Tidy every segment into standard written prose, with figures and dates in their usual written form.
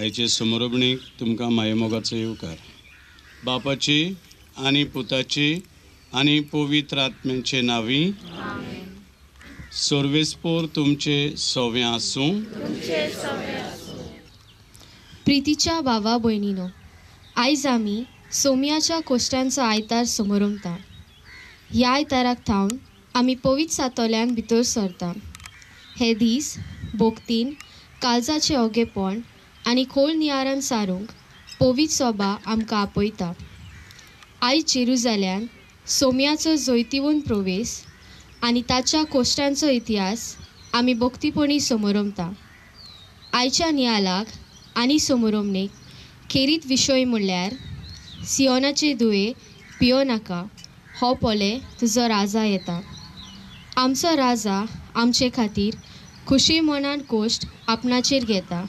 आयचे समोरबणीक तुमकां मायेमोगाचो येवकार. बापाची आनी पुताची आनी पवित्र आत्म्याचे नांवी. सर्वेस्पोर तुमचे सोवें आसूं. प्रितीच्या भावा भयणीनो, आयज आमी सोमयाच्या कोश्टांचो आयतार समोरमता. ह्या आयताराक थावन आमी पवित्र सातोल्यान भितर सरता. हे दीस भोगतीन काळजाचे ओगेपण आनी खोल नियारान सारूंक पवित्र सोबा आमकां आपयता. आयज जेरुजाल्यान सोमयाचो जैतिवंत प्रवेश आनी ताच्या कोश्टांचो इतिहास आमी भोगतीपणी समोरमता. आयच्या नियालाक आनी समोरमणेक खेरीत विशय म्हणल्यार सियोनाचे दुवे पियो नाका, हो पोले तुजो राजा येता. आमचो राजा आमचे खातीर खुशी मनान कोश्ट आपणाचेर घेता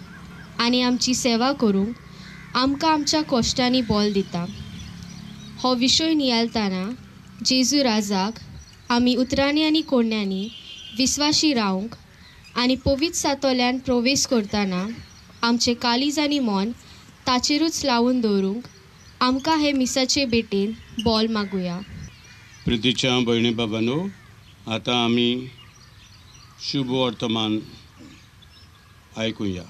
आनी आमची सेवा करूंक आमकां आमच्या कोश्टांनी बोल दिता. हो विशय नियालतना जेजू राजाक आमी उतरांनी आनी कोडण्यांनी विस्वाशी रावंक आनी पवित्र सातोल्यान प्रवेश करतना आमचे काळीज आनी मन ताचेरूच लावून दवरूंक आमकां हे मिसाचे भेटेन बोल मागुया. प्रितीच्या भयणी बाबांनो, आतां आमी शुभ वर्तमान आयकुया.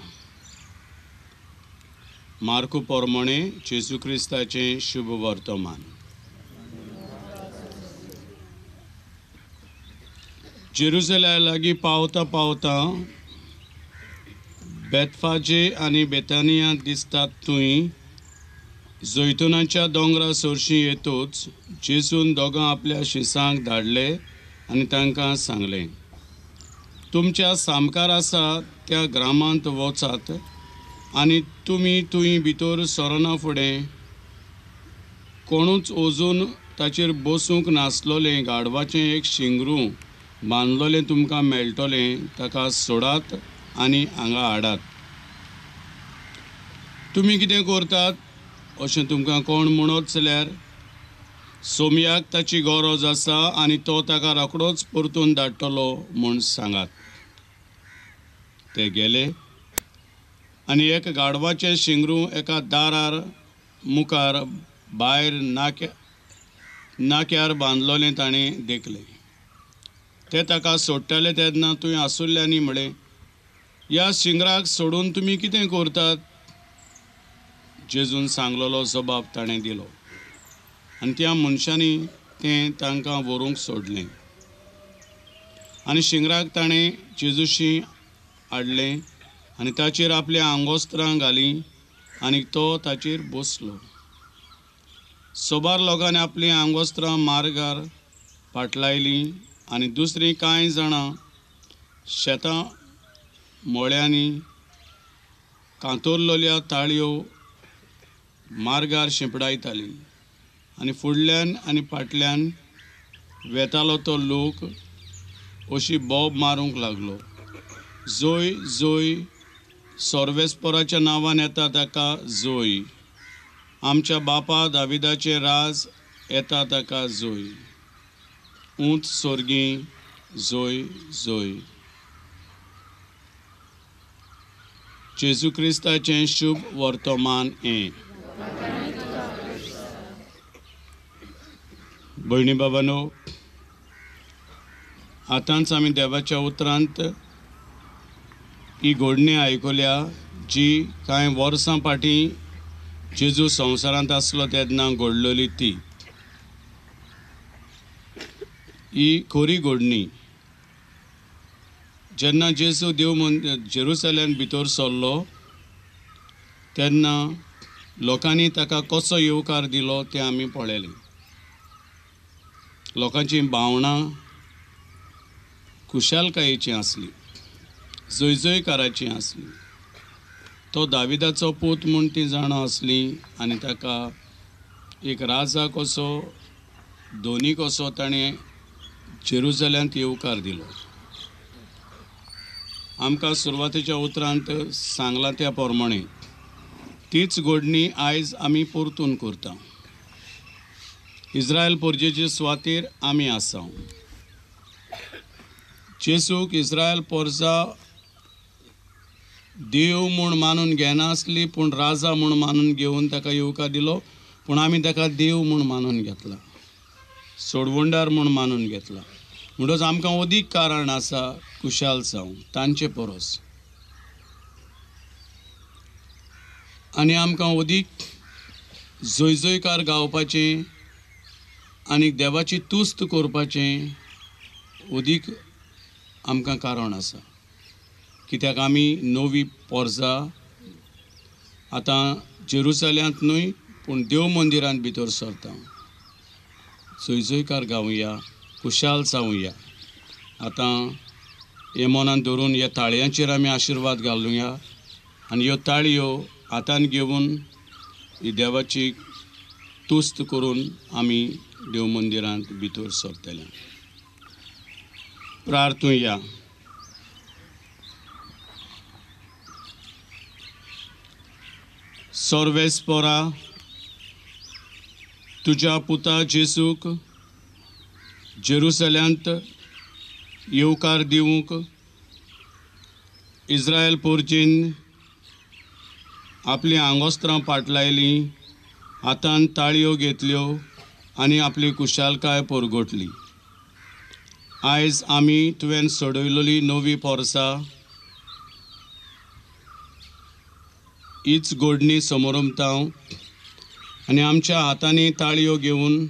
मार्क पोरमोणे जेजू क्रिस्ताचें शुभ वर्तमान. जेरुसलेमा लागीं पावता पावता बेतफाजे आनी बेतानिया दिसतात थंय जैतुनाच्या दोंगरा सरशीं येतूच जेजून दोगां आपल्या शिसांक धाडले आनी तांकां सांगलें, तुमच्या सामकार आसा त्या ग्रामांत वचात आनी तुमी थंय भितर सरना फुडें कोणूच अजून ताचेर बसूंक नासलोलें गाडवाचें एक शिंगरूं बांदलोलें तुमकां मेळटलें, ताका सोडात आनी हांगा हाडात. तुमी कितें करतात अशें तुमकां कोण म्हणत जाल्यार सोमयाक ताची गरज आसा आनी तो ताका रोखडोच परतून धाडटलो म्हूण सांगात. ते गेले आनी एक गाडवाचें शिंगरूं एका दारार मुखार भायर नाक्यार बांदलोलें ताणें देखलें. ते ताका सोडटाले तेन्ना थंय आसुल्ल्यांनी म्हळें, ह्या शिंगराक सोडून तुमी कितें करतात? जेजून सांगलोलो जबाब ताणें दिलो आनी त्या मनशांनी तें तांकां व्हरूंक सोडलें. आनी शिंगराक ताणें जेजूशी हाडलें आनी ताचेर आपल्या आंगोस्त्रां घालीं आनी तो ताचेर बसलो. सोबार लोकांनी आपली आंगोस्त्रां मार्गार पाटलायलीं आनी दुसरीं कांय जाणां शेतां मोळ्यांनी कांतोरलोल्या ताळयो मार्गार शिंपडायतालीं आनी फुडल्यान आनी फाटल्यान वेतालो तो लोक अशी बोब मारूंक लागलो, जोय जोय, सर्वेस्पोराच्या नांवान येता ताका जोय, आमच्या बापा दाविदाचें राज येता ताका जोय, उंच सोर्गी जोय जोय. जेजू क्रिस्ताचें शुभ वर्तमान हें. भयणी बाबांनो, आतांच आमी देवाच्या उतरांत ही घडणी आयकल्या जी कांय वर्सां फाटीं जेजू संवसारांत आसलो तेन्ना घडलेली ती. ही खरी घडणी. जेन्ना जेजू जेरुसलेम भितर सरलो तेन्ना लोकांनी ताका कसो येवकार दिलो तें आमी पळयलें. लोकांची भावना खुशालकायेची आसली, जयजयकाराची आसली. तो दाविदाचो पूत म्हूण ती जाणा आसली आनी ताका एक राजा कसो धोनी कसो ताणें जेरुसलेमांत येवकार दिलो. आमकां सुरवातेच्या उतरांत सांगलां त्या प्रमाणे तीच घडणी आयज आमी परतून करता. इस्रायल पोरजेचे सुवातेर आमी आसा. जेजूक इस्रायल पोरजा देव म्हूण मानून घेनासली पूण राजा म्हूण मानून घेवन ताका येवकार दिलो. पूण आमी ताका देव म्हूण मानून घेतला, सोडवंडार म्हूण मानून घेतला. म्हणटच आमकां अदीक कारण आसा खुशाल जावं तांचे परस. आनी आमकां अदीक जयजयकार गावपाचें आनी देवाची तुस्त करपाचें अदीक आमकां कारण आसा. कित्याक आमी नवी पोरसां आतां जेरुसल्यांत न्हय पूण देव मंदिरांत भितर सरता. जयजयकार गावया, खुशाल जावया. आतां हे मनान धरून ह्या ताळयांचेर आमी आशिर्वाद घालुया आनी ह्यो ताळयो हातान घेवन ही देवाची तुस्त करून आमी देव मंदिरांत भितर सरतले. प्रार्थुया. सर्वेस्परा तुज्या पुता जेजूक जेरुसल्यांत येवकार दिवंक इस्रायल पोरचीन आपली आंगोस्त्रां पाटलायलीं, हातान ताळयो घेतल्यो आनी आपली खुशालकाय परगटली. आयज आमी तुवें सोडयलेली नवी पोरसां हीच घोडणी समोरमतांव आनी आमच्या हातांनी ताळयो घेवन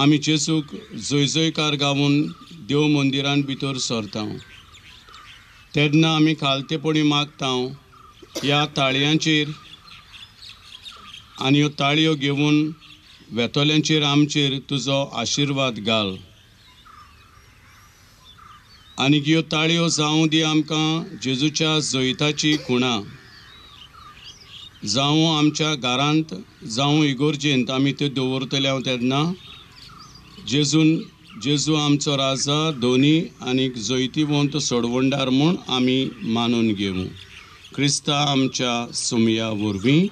आमी जेजूक जयजयकार गावून देव मंदिरांत भितर सरता. तेन्ना आमी खालतेपणी मागता ह्या ताळयांचेर आनी ह्यो ताळयो घेवन वेतोल्यांचेर आमचेर तुजो आशिर्वाद घाल. आनी ह्यो ताळयो जावं दी आमकां जेजूच्या जैताची खुणां. जावं आमच्या घरांत जावं इगोर्जेंत आमी त्यो दवरतले तेन्ना जेजू आमचो राजा दोनी आनी जैतिवंत सोडवंडार म्हूण आमी मानून घेवूं. क्रिस्ता आमच्या सुमया वरवीं.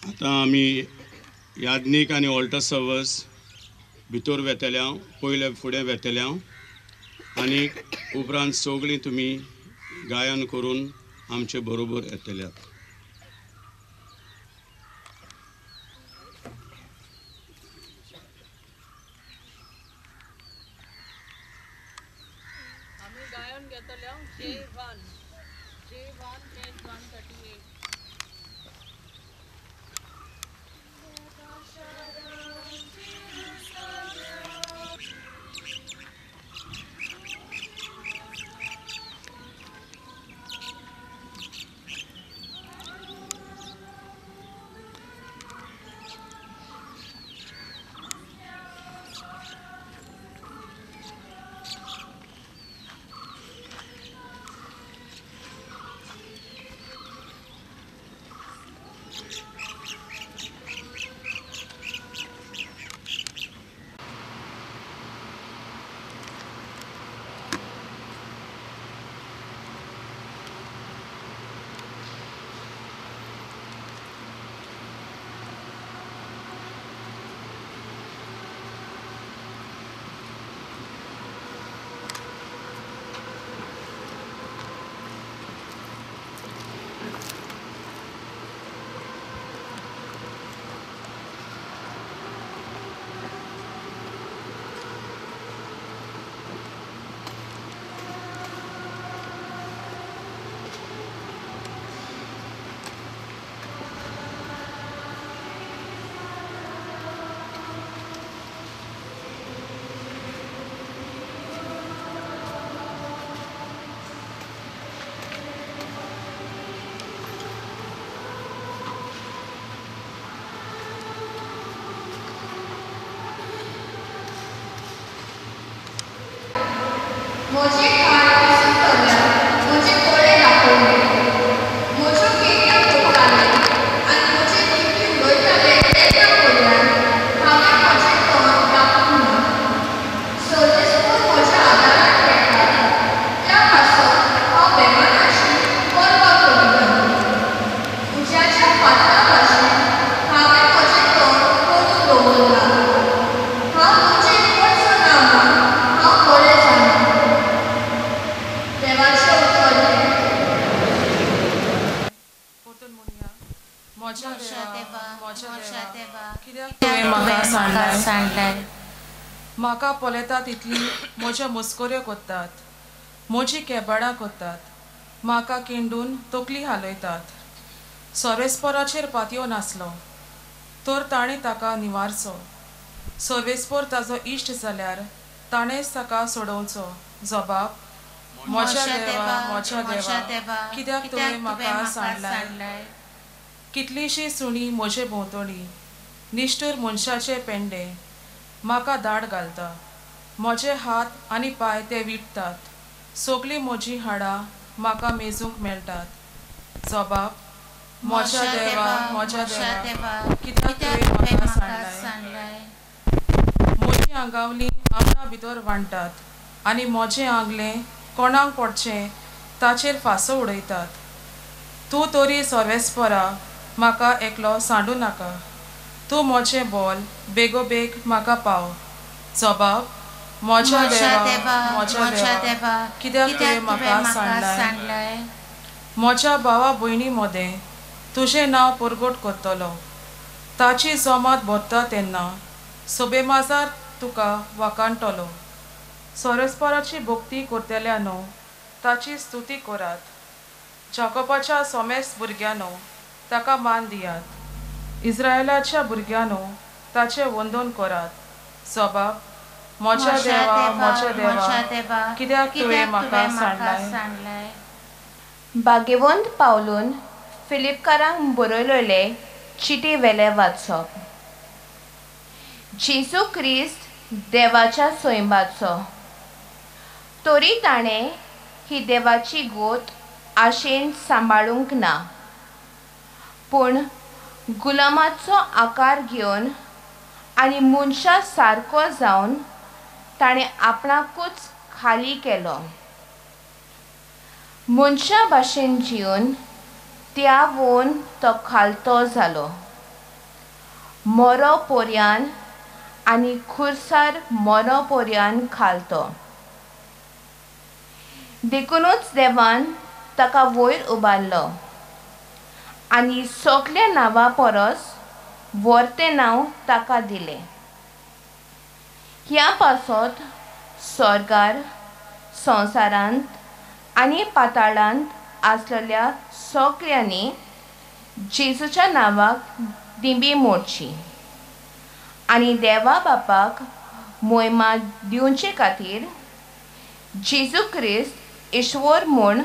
आतां आमी याज्ञीक आनी ऑल्टर सर्वर्स भितर वेतल्या, पयले फुडें वेतल्या आनी उपरांत सगळीं तुमी गायन करून आमचे बरोबर येतल्यात. आमी गायन घेतल्या J1 page 138. म्हजे काळ विसरतल्या म्हजे कोळे दाखवले म्हज्यो केक्या पोखताले आनी म्हजे दिवटी उडयताले तेच्या कडल्यान हांवें म्हजें तोंड दाखोवंक ना सर्वेस्पूर म्हज्या आदाराक येता त्या पासत हांव बेमानाची परवा करिना उज्याच्या फातरा भाशेन हांवें म्हजें तोंड करून दवरलां हांव तुजें कोणसो ना म्हूण हांव बरें जाणां देवाचें उतर पोतून म्हणया म्हज्या देवा मोशा देवा कित्याक तुवें म्हाका सांडलाय सांडलाय म्हाका पळयता तितली म्हज्यो मस्कोऱ्यो कोत्तात म्हजी केबाडां कोत्तात म्हाका किंडून तकली हालयतात सर्वेस्पराचेर पातयो नासलो तर ताणें ताका निवारचो सर्वेस्पर ताजो इश्ट जाल्यार ताणेंच ताका सोडोवचो जबाब म्हज्या देवा कित्याक तुवें म्हाका सांडलाय कितलीशीं सुणी म्हजे भोंवतणी निश्ठूर मनशाचे पेंडे म्हाका दाड घालता म्हजे हात आनी पांय ते विटतात सगळीं म्हजीं हाडां म्हाका मेजूंक मेळटात जबाब म्हज्या देवा कित्याक तुवें म्हाका सांडलाय म्हजीं आंगावलीं आमना भितर वांडटात आनी म्हजें आंगलें कोणाक पडचें ताचेर फासो उडयतात तूं तरी सर्वेस्परा म्हाका एकलो सांडू नाका तूं म्हजें बोल बेगोबेग म्हाका पाव जबाब म्हज्या देवा कित्याक तुवें म्हाका सांडलाय म्हज्या भावा भयणी मदें तुजें नांव परगट करतलो ताची जमात भरता तेन्ना सोबेमाजार तुका वाकाणटलो सर्वेस्पराची भक्ती करतल्यानो ताची स्तुती करात जाकोबाच्या सोमेस भुरग्यानो ताका मान दियात इस्रायलाच्या भुरग्यानो ताचे वंदन करात जबाब म्हज्या देवा कित्याक तुवें म्हाका सांडलाय भाग्यवंत पावलून फिलिपकारांक बरयलेले चिटी वेले वाचप जेजू क्रिस्त देवाच्या सोयंबाचो तरी ताणें ही देवाची गोत आशेन सांबाळूंक ना पूण गुलामाचो आकार घेवन आनी मनशा सारको जावन ताणें आपणाकूच खाली केलो मनशा भाशेन जिवन त्या वोन तो खालतो जालो मरो पोरयान आनी खुर्सार मरो पोरयान खालतो देखूनच देवान ताका वयर उबारलो आनी सगल्या नांवा परस व्हरतें नांव ताका दिलें ह्या पासत स्वर्गार संवसारांत आनी पाताळांत आसलेल्या सगळ्यांनी जेजूच्या नांवाक दिंबी मोडची आनी देवा बापाक मोहिमा दिवचे खातीर जेजू क्रिस्त ईश्वर म्हूण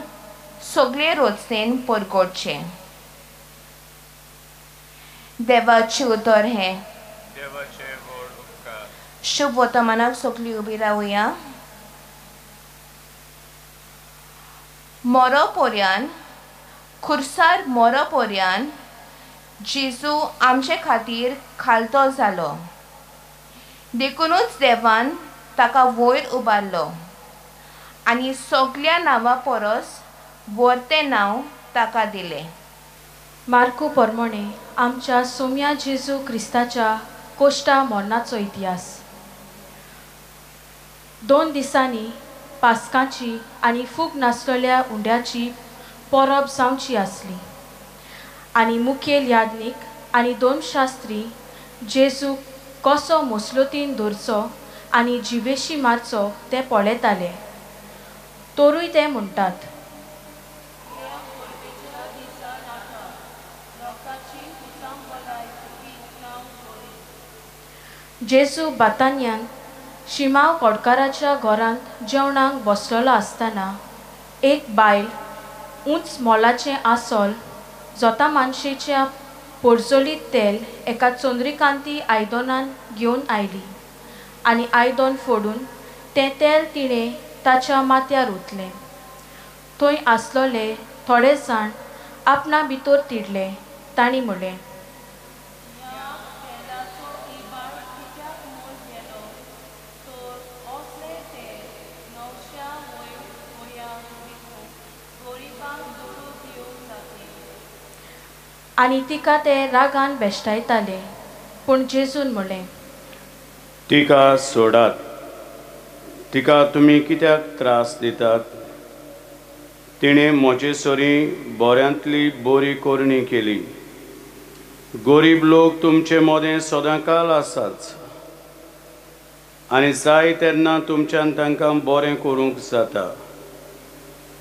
सगळे रोचेन परगटचे देवाचे उतर हें शुभ वर्तमानाक सगळीं उबी रावया मरो पोरयान खुर्सार मरो पोरयान जेजू आमचे खातीर खालतो जालो देखूनच देवान ताका वयर उबारलो आनी सगल्या नांवा परस व्हरतें नांव ताका दिलें मार्कू परमणे आमच्या सोम्या जेजू क्रिस्ताच्या कोश्टा मरणाचो इतिहास 2 दिसांनी पास्काची आनी फूग नासलेल्या उंड्याची परब जावची आसली आनी मुखेल यादनीक आनी 2 शास्त्री जेजू कसो मुसलुतीन दवरचो आनी जिवेशी मारचो ते पळयताले तोरूय ते म्हणटात जेजू बातान्यान शिमाव कोडकाराच्या घरांत जेवणाक बसलेलो आसतना एक बायल उंच मोलाचें आसोल जोता मानशेच्या पोरजोलीत तेल एका चंद्रिकांती आयदनान घेवन आयली आनी आयदन फोडून तें तेल तिणें ताच्या माथ्यार उतले. थंय आसलोले थोडे जाण आपणा भितर तिडले. तांणी म्हणलें, आनी तिका ते रागान बेश्टायताले. पूण जेजून म्हणलें, तिका सोडात. तिका तुमी कित्याक त्रास दितात? तिणें म्हजे सोरी बऱ्यांतली बरी कोरणी केली. गरीब लोक तुमचे मोदें सदांकाल आसाच, आनी जाय तेन्ना तुमच्यान तांकां बरें करूंक जाता.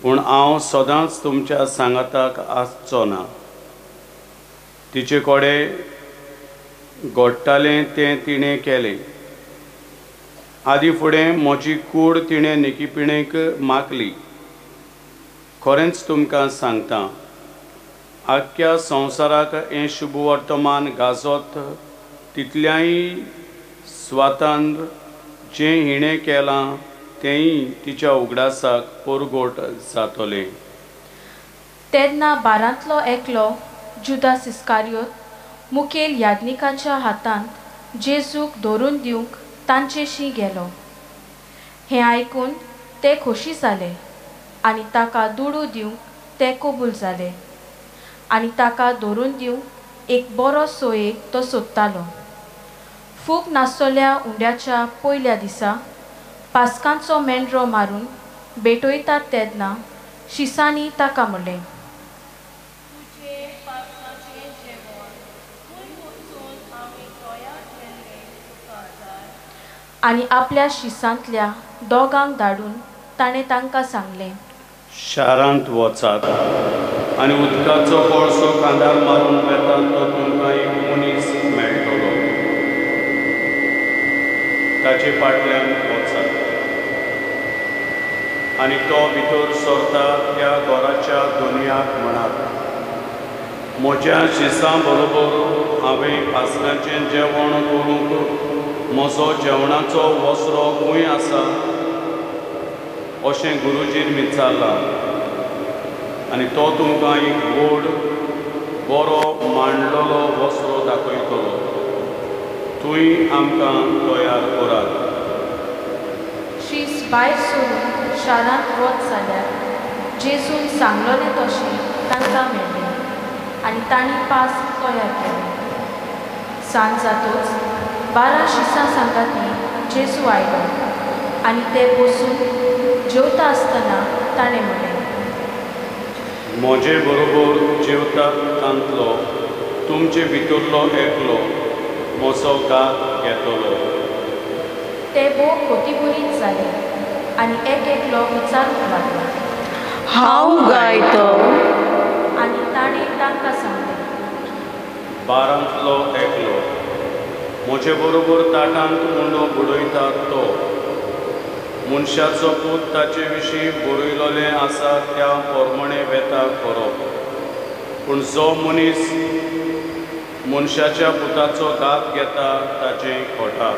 पूण हांव सदांच तुमच्या सांगाताक आसचो ना. तिचे कोडे घोडटालें तें तिणें केलें. आदी फुडें म्हजी कूड तिणें निकीपिणेक मागली. खरेंच तुमकां सांगता, आख्ख्या संवसाराक हें शुभ वर्तमान गाजोत तितल्याय स्वातांत जें हिणें केलां तेंय तिच्या उगडासाक परगोट जातोलें. तेन्ना बारांतलो एकलो जुदास इस्कारियोत मुखेल याज्ञिकाच्या हातांत जेजूक धरून दिवंक तांचेशी गेलो. हें आयकून ते खोशी जाले आनी ताका दुडू दिवंक ते कबूल जाले. आनी ताका धरून दिवंक एक बरो सोयेक तो सोदतालो. फूक नासतल्या उंड्याच्या पयल्या दिसा पास्कांचो मेंढरो मारून भेटयतात तेन्ना शिसांनी ताका म्हणलें, आनी आपल्या शिसांतल्या दोगांक धाडून ताणें तांकां सांगलें, शारांत वचात आनी उदकाचो कोळसो कांदार मारून वेतात तो तुमकां एक मनीस मेळटलो. ताचे फाटल्यान वचात. आनी तो भितर सरता त्या घराच्या दोनयाक म्हणात, म्हज्या शिसां बरोबर हांवें पास्काचें जेवण करूंक म्हजो जेवणाचो वसरो खंय आसा अशें गुरुजीन विचारलां. आनी तो तुमकां एक व्हड बरो मांडलेलो वसरो दाखयतलो. थंय आमकां तयार करात. शीस भायर सोडून शारांत वच जाल्यार जेजून सांगलोलें तशें तांकां मेळ्ळें आनी तांणी पास तयार केलें. सांज जातूच 12 शिसां सांगाती जेजू आयलो आनी ते बसून जेवता आसतना ताणें म्हणलें, म्हजे बरोबर जेवतात तांतलो तुमचे भितरलो एकलो म्हजो गात घेतलो. ते भोव खोतीबुरीत जाले आनी एक एकलो विचारूंक लागलो, हांव गायतो. आनी ताणें तांकां सांगलें, 12 एकलो म्हजे बरोबर ताटांत उंडो बुडयता तो. मनशाचो पूत ताचे विशीं बरयलोलें आसा त्या पोरमणें वेता करप. पूण जो मनीस मनशाच्या पुताचो घात घेता ताचें खोटा.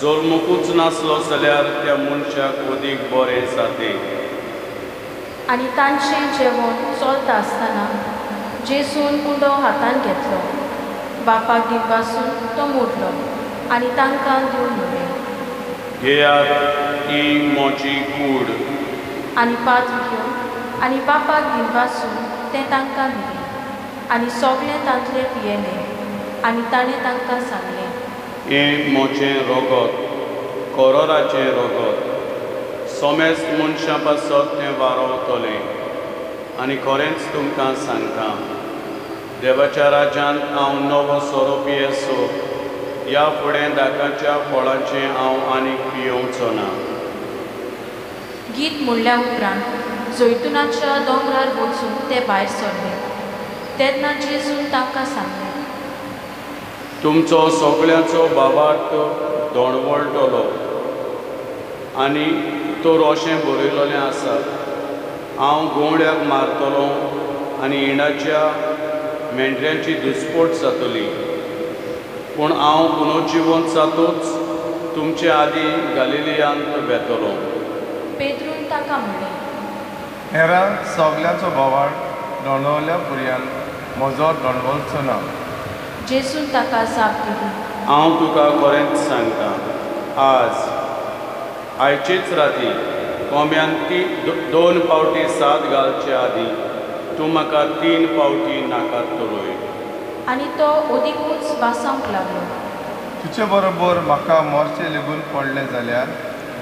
जल्मकूच नासलो जाल्यार त्या मनशाक अदीक बरें जातें. आनी तांचें जेवण चलता आसतना जेजून कुंडो हातांत घेतलो, बापाक दिवपासून तो मोडलो आनी तांकां दिवन म्हणलें, घेयात ही म्हजी कूड. आनी पात घेवन आनी बापाक दिवपासून तें तांकां दिलें आनी सगळें तांतलें पियेलें. आनी ताणें तांकां सांगलें, हें म्हजें रगत, कोरोराचें रगत. सोमेस्त मनशा पासत तें वारोवतलें. आनी खरेंच तुमकां सांगता, देवाच्या राज्यांत हांव नवो सोरोप येसो ह्या फुडें दाकाच्या फळांचें हांव आनीक पियोवचो ना. गीत म्हणल्या उपरांत जैतुनाच्या दोंगरार वचून ते भायर सरले. तेन्ना जेजून तांकां सांगलें, तुमचो सगळ्याचो बाबार्थ दोणवळटलो आनी तर अशें बरयलोलें आसा, हांव गोंड्याक मारतलो आनी हिणाच्या मेंढऱ्यांची दुस्पोट जातली. पूण हांव पुनर्जिवंत जातूच तुमचे आदीं गलिलियांत वेतलो. पेद्रून ताका म्हणलें, हेरां सगल्याचो बोवाळ दोंडवल्या पुरयान म्हजो दोंडवलचो ना. जेसून ताका जाप दिली, हांव तुका खरेंच सांगतां, आयचीच राती कोंब्यान 2 पावटी साद घालचे आदीं तूं म्हाका 3 पावटी नाकात दवरय. आनी तो ओदीकूच वासावंक लागलो. तुजे बरोबर म्हाका मोर्चे लेगून पडलें जाल्यार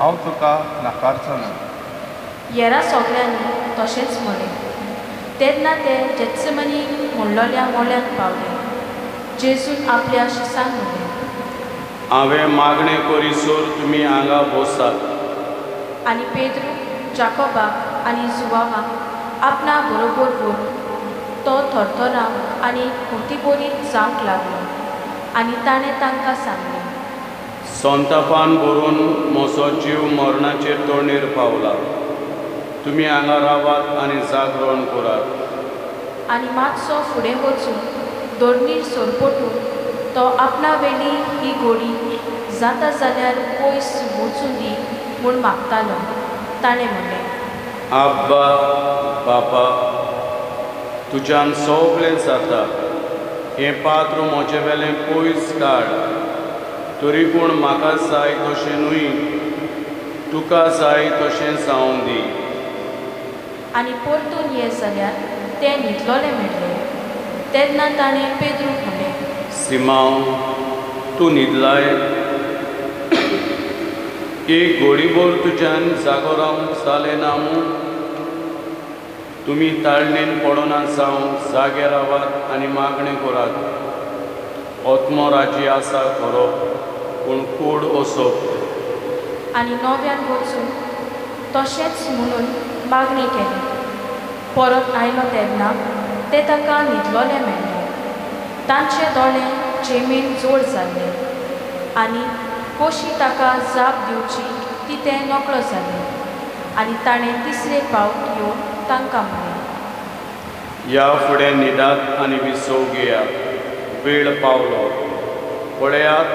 हांव तुका नाकारचो ना. हेरां सगल्यांनी तशेंच म्हणलें. तेन्ना ते जेत्समनी म्हणलोल्या मोल्यान पावले. जेजून आपल्या शिसांक म्हणलें, हांवें मागणें करीसर तुमी हांगा बसात. आनी पेद्रू जाकोबाक आनी जुवावाक आपणा बरोबर व्हरून तो थरथरावन आनी खोंतीबोरीत जावंक लागलो. आनी ताणें तांकां सांगलें, संतापान भरून म्हजो जीव मरणाचेर तोंडीर पावला. तुमी हांगा रावात आनी जागरण करात. आनी मातसो फुडें वचून दोरनीर सोरपटून तो आपणा वेली ही घोडी जाता जाल्यार पयस वचून दी म्हूण मागतालो. ताणें म्हणलें, आब्बा बापा, तुज्यान सगळें जाता. हें पात्र म्हजे वेलें पयस काड. तरी पूण म्हाका जाय तशें न्हय, तुका जाय तशें जावं दी. आनी परतून ये जाल्यार तें न्हिदलोलें मेळ्ळें. तेन्ना ताणें पेद्रूक म्हणलें, सिमांव, तूं न्हिदलाय? एक घोडीभर तुज्यान जागो रावंक जालें ना मूं? तुमी ताळणेन पडोना जावं जागे रावात आनी मागणें करात. ओत्मो राजी आसा खरो, पूण कूड वचप. आनी नव्यान वचून तशेंच म्हणून मागणी केली. परत आयलो तेन्ना ते ताका न्हिदलोलें मेळ्ळें. तांचे दोळे जेमीन जोड जाल्ले आनी कशी ताका जाप दिवची ती तें नकळो जालें. आनी ताणें तिसरे फावट येवन तांकां म्हणलें, या फुडें न्हिदात आनी विसव घेयात. वेळ पावलो. पळयात,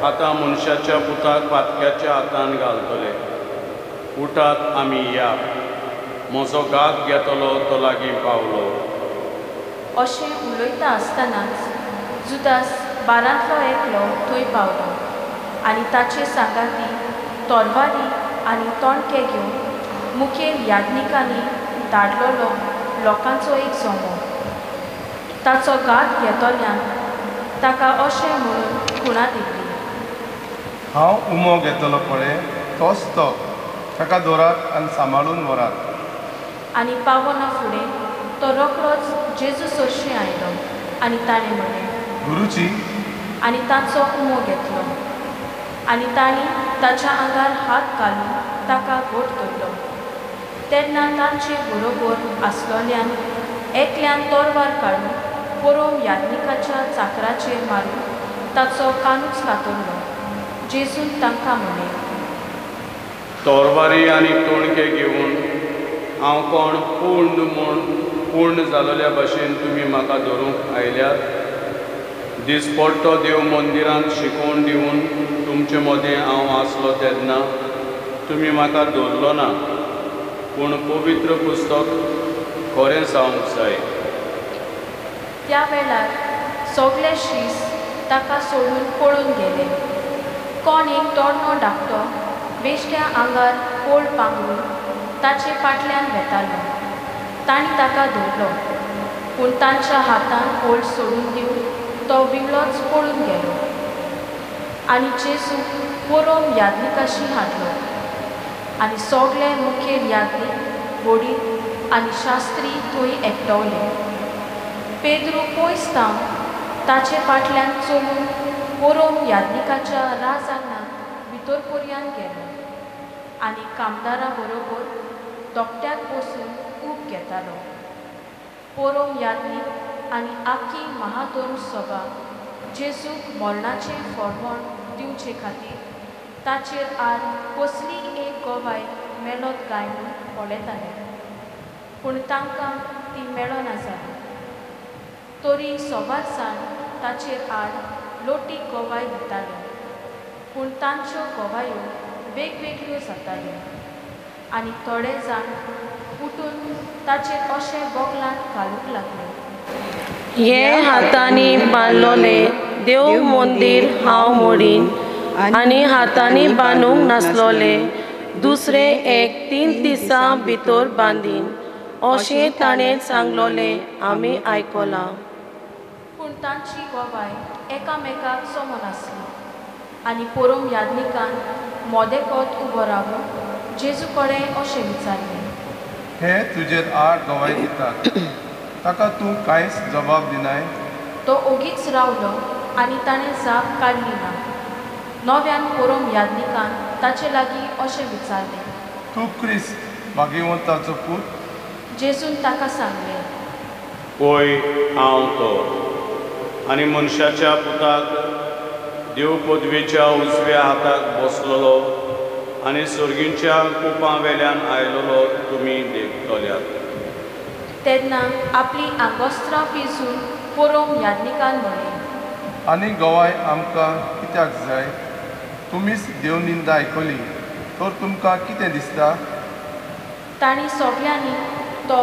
आतां मनशाच्या पुताक पातक्याच्या हातान घालतले. उठात आमी या. म्हजो गात घेतलो तो लागीं पावलो. अशें उलयता आसतनाच जुदास 12तलो एकलो थंय पावलो. आनी ताचे सांगाती तोरवारी आनी तोणके घेवन मुखेल याज्ञिकांनी धाडलोलो लोकांचो एक समूह. ताचो गात घेतल्यान ताका अशें म्हणून खुणा दिल्ली, हांव उमो घेतलो पळय तोच तो. ताका दवरात आनी सांबाळून व्हरात. आनी पावना फुडें तो रोखडोच जेजू सोरशीं आयलो. आनी ताणें म्हणलें, गुरुजी. आनी ताचो उमो घेतलो. आनी तांणी ताच्या आंगार हात घालून ताका घोट धरलो. तेन्ना तांचे बरोबर आसलोल्यान एकल्यान तोरवार काडून पोरोम याज्ञिकाच्या चाकराचेर मारून ताचो कानूच कातरलो. जेजून तांकां म्हणलें, तोरवारी आनी तोणके घेवन हांव कोण पूर्ण जालोल्या भाशेन तुमी म्हाका धरूंक आयल्यात. दिसपट्टो देव मंदिरांत शिकोवन दिवन तुमचे मदें हांव आसलो तेन्ना तुमी म्हाका धरलो ना. पूण पवित्र पुस्तक खरें जावंक जाय. त्या वेळार सगळे शीस ताका सोडून पळून गेले. कोण एक तोरणो धाकटो वेश्ट्या आंगार कोळ पांगरून ताचे फाटल्यान वेतालो. तांणी ताका धरलो, पूण तांच्या हातान कोळ सोडून दिवन तो विंगलोच पळून गेलो. आनी जेजू पोरोम याज्ञिकाशी हाडलो. आनी सगळे मुखेल याज्ञीक वडील आनी शास्त्री थंय एकटवले. पेद्रू पयस थांव ताचे फाटल्यान चलून पोरोम याज्ञिकाच्या राजांगणांत भितर पर्यंत गेलो. आनी कामदारा बरोबर दोकट्याक बसून ऊब घेतालो. पोरोम याज्ञीक आनी आख्खी महादोर सभा जेजूक मरणाचें फर्मण दिवचे खातीर ताचेर आड कसली एक गोवाय मेळत काय म्हूण पळयताले. पूण तांकां ती मेळना जाली. तरी सोबार साण ताचेर आड लोटीक गोवाय दिताल्यो, पूण तांच्यो गोवायो वेगवेगळ्यो जाताल्यो. आनी थोडे जाण उठून ताचेर अशें बोगलांत घालूंक लागले. हे हातांनी बांदलोले देव मंदीर हांव मोडीन आनी हातांनी बांदूंक नासलोले दुसरे एक 3 दिसां भितर बांदीन अशें ताणें सांगलोले आमी आयकलां. पूण तांची गोबाय एकामेकाक समोन आसली. आनी पोरोम यादनिकान मोदेकोत उबो रावून जेजू कडेन अशें विचारलें, हे तुजेर आड गवाय दितात, ताका तूं कांयच जबाब दिनाय? तो ओगीच रावलो आनी ताणें जाप काडली ना. नव्यान पोरोम यादनिकान ताचे लागीं अशें विचारलें, तूं क्रिस्त भागिवंताचो पूत? जेजून ताका सांगलें, पळय हांव तो. आनी मनशाच्या पुताक देव पदवेच्या उजव्या हाताक बसलोलो आनी सर्गींच्या कुपां वेल्यान आयलोलो तुमी देखतल्यात. तेन्ना आपली आंगोस्त्रां पिंजून पोरोम यादनिकान म्हणलें, आनी गवाय आमकां कित्याक जाय? तुमीच देव निंदा आयकली तर तुमकां कितें दिसता? तांणी सगळ्यांनी तो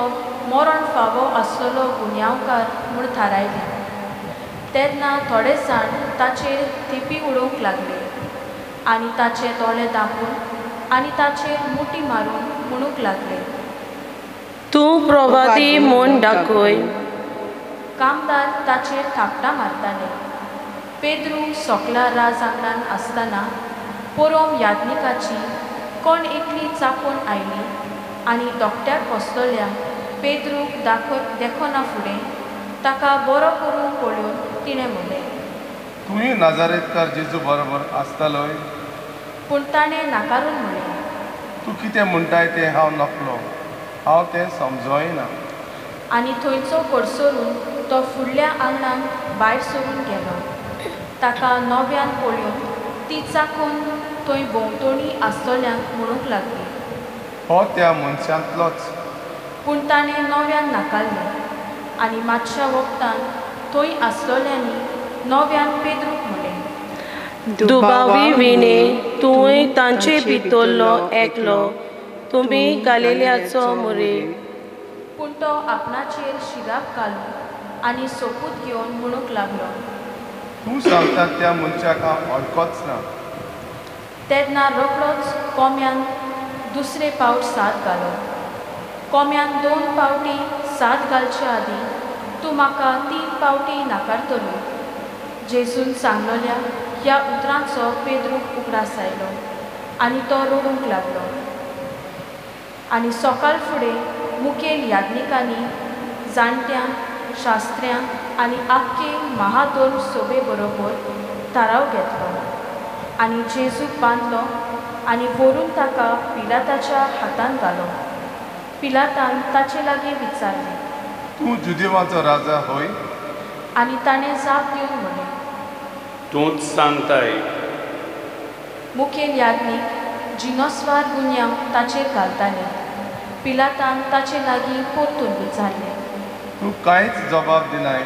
मरण फावो आसलेलो गुन्यांवकार म्हूण थारायलें. तेन्ना थोडे जाण ताचेर थिपी उडोवंक लागले आनी ताचे दोळे दांपून आनी ताचेर मुठी मारून म्हणूंक लागले, तूं प्रवादी म्हूण दाखय. कामदार ताचेर थापटां मारताले. पेद्रू सोकला राज आंगणान आसतना पोरोम यादनिकाची कोण एकली चापोवन आयली आनी दोकट्याक बसलोल्या पेद्रूक देखना फुडें ताका बरो करून पळोवन तिणें म्हणलें, तुवें नाजारेतकार जेजू बरोबर आसतालोय? पूण ताणें नाकारून म्हणलें, तूं कितें म्हणटाय तें हांव नकलो, हांव तें समजोयना. आनी थंयचो कडसरून तो फुडल्या आंगणान भायर सरून गेलो. ताका नव्यान पळोवन ती चाकून थंय भोंवतणी आसतल्यांक म्हणूंक लागली, हो त्या मनशांतलोच. पूण ताणें नव्यान नाकारलें. आनी मातशा वखदान थंय आसलोल्यांनी नव्यान पेद्रूक म्हणलें, दुबावी विणे तुवें तांचे भितरलो एकलो, तुमी गालिल्याचो मुरे. पूण तो आपणाचेर शिराक घालून आनी सोपूत घेवन म्हणूंक लागलो, तूं सांगता त्या मनशाक हांव वळखोच ना. तेन्ना रोखडोच कोम्यान दुसरे पावट साद घालो. कोम्यान 2 पावटी साद घालचे आदीं तूं म्हाका 3 पावटी नाकारतलो. जेजून सांगलोल्या ह्या उतरांचो पेद्रूक उगडास आयलो आनी तो रडूंक लागलो. आनी सकाळ फुडें मुखेल यादनिकांनी जाणट्यां शास्त्र्यां आनी आख्खे महादोर सोबे बरोबर थाराव घेतलो आनी जेजूक बांदलो आनी व्हरून ताका पिलाताच्या हातांत घालो. पिलातान ताचे लागीं विचारलें, तूं जुदेवाचो राजा होय? आनी ताणें जाप दिवन म्हणलें, तूंच सांगताय. मुखेल यादनीक जिनोस्वार गुन्यांव ताचेर घालताले. पिलातान ताचे लागीं परतून विचारलें, तूं कांयच जबाब दिनाय?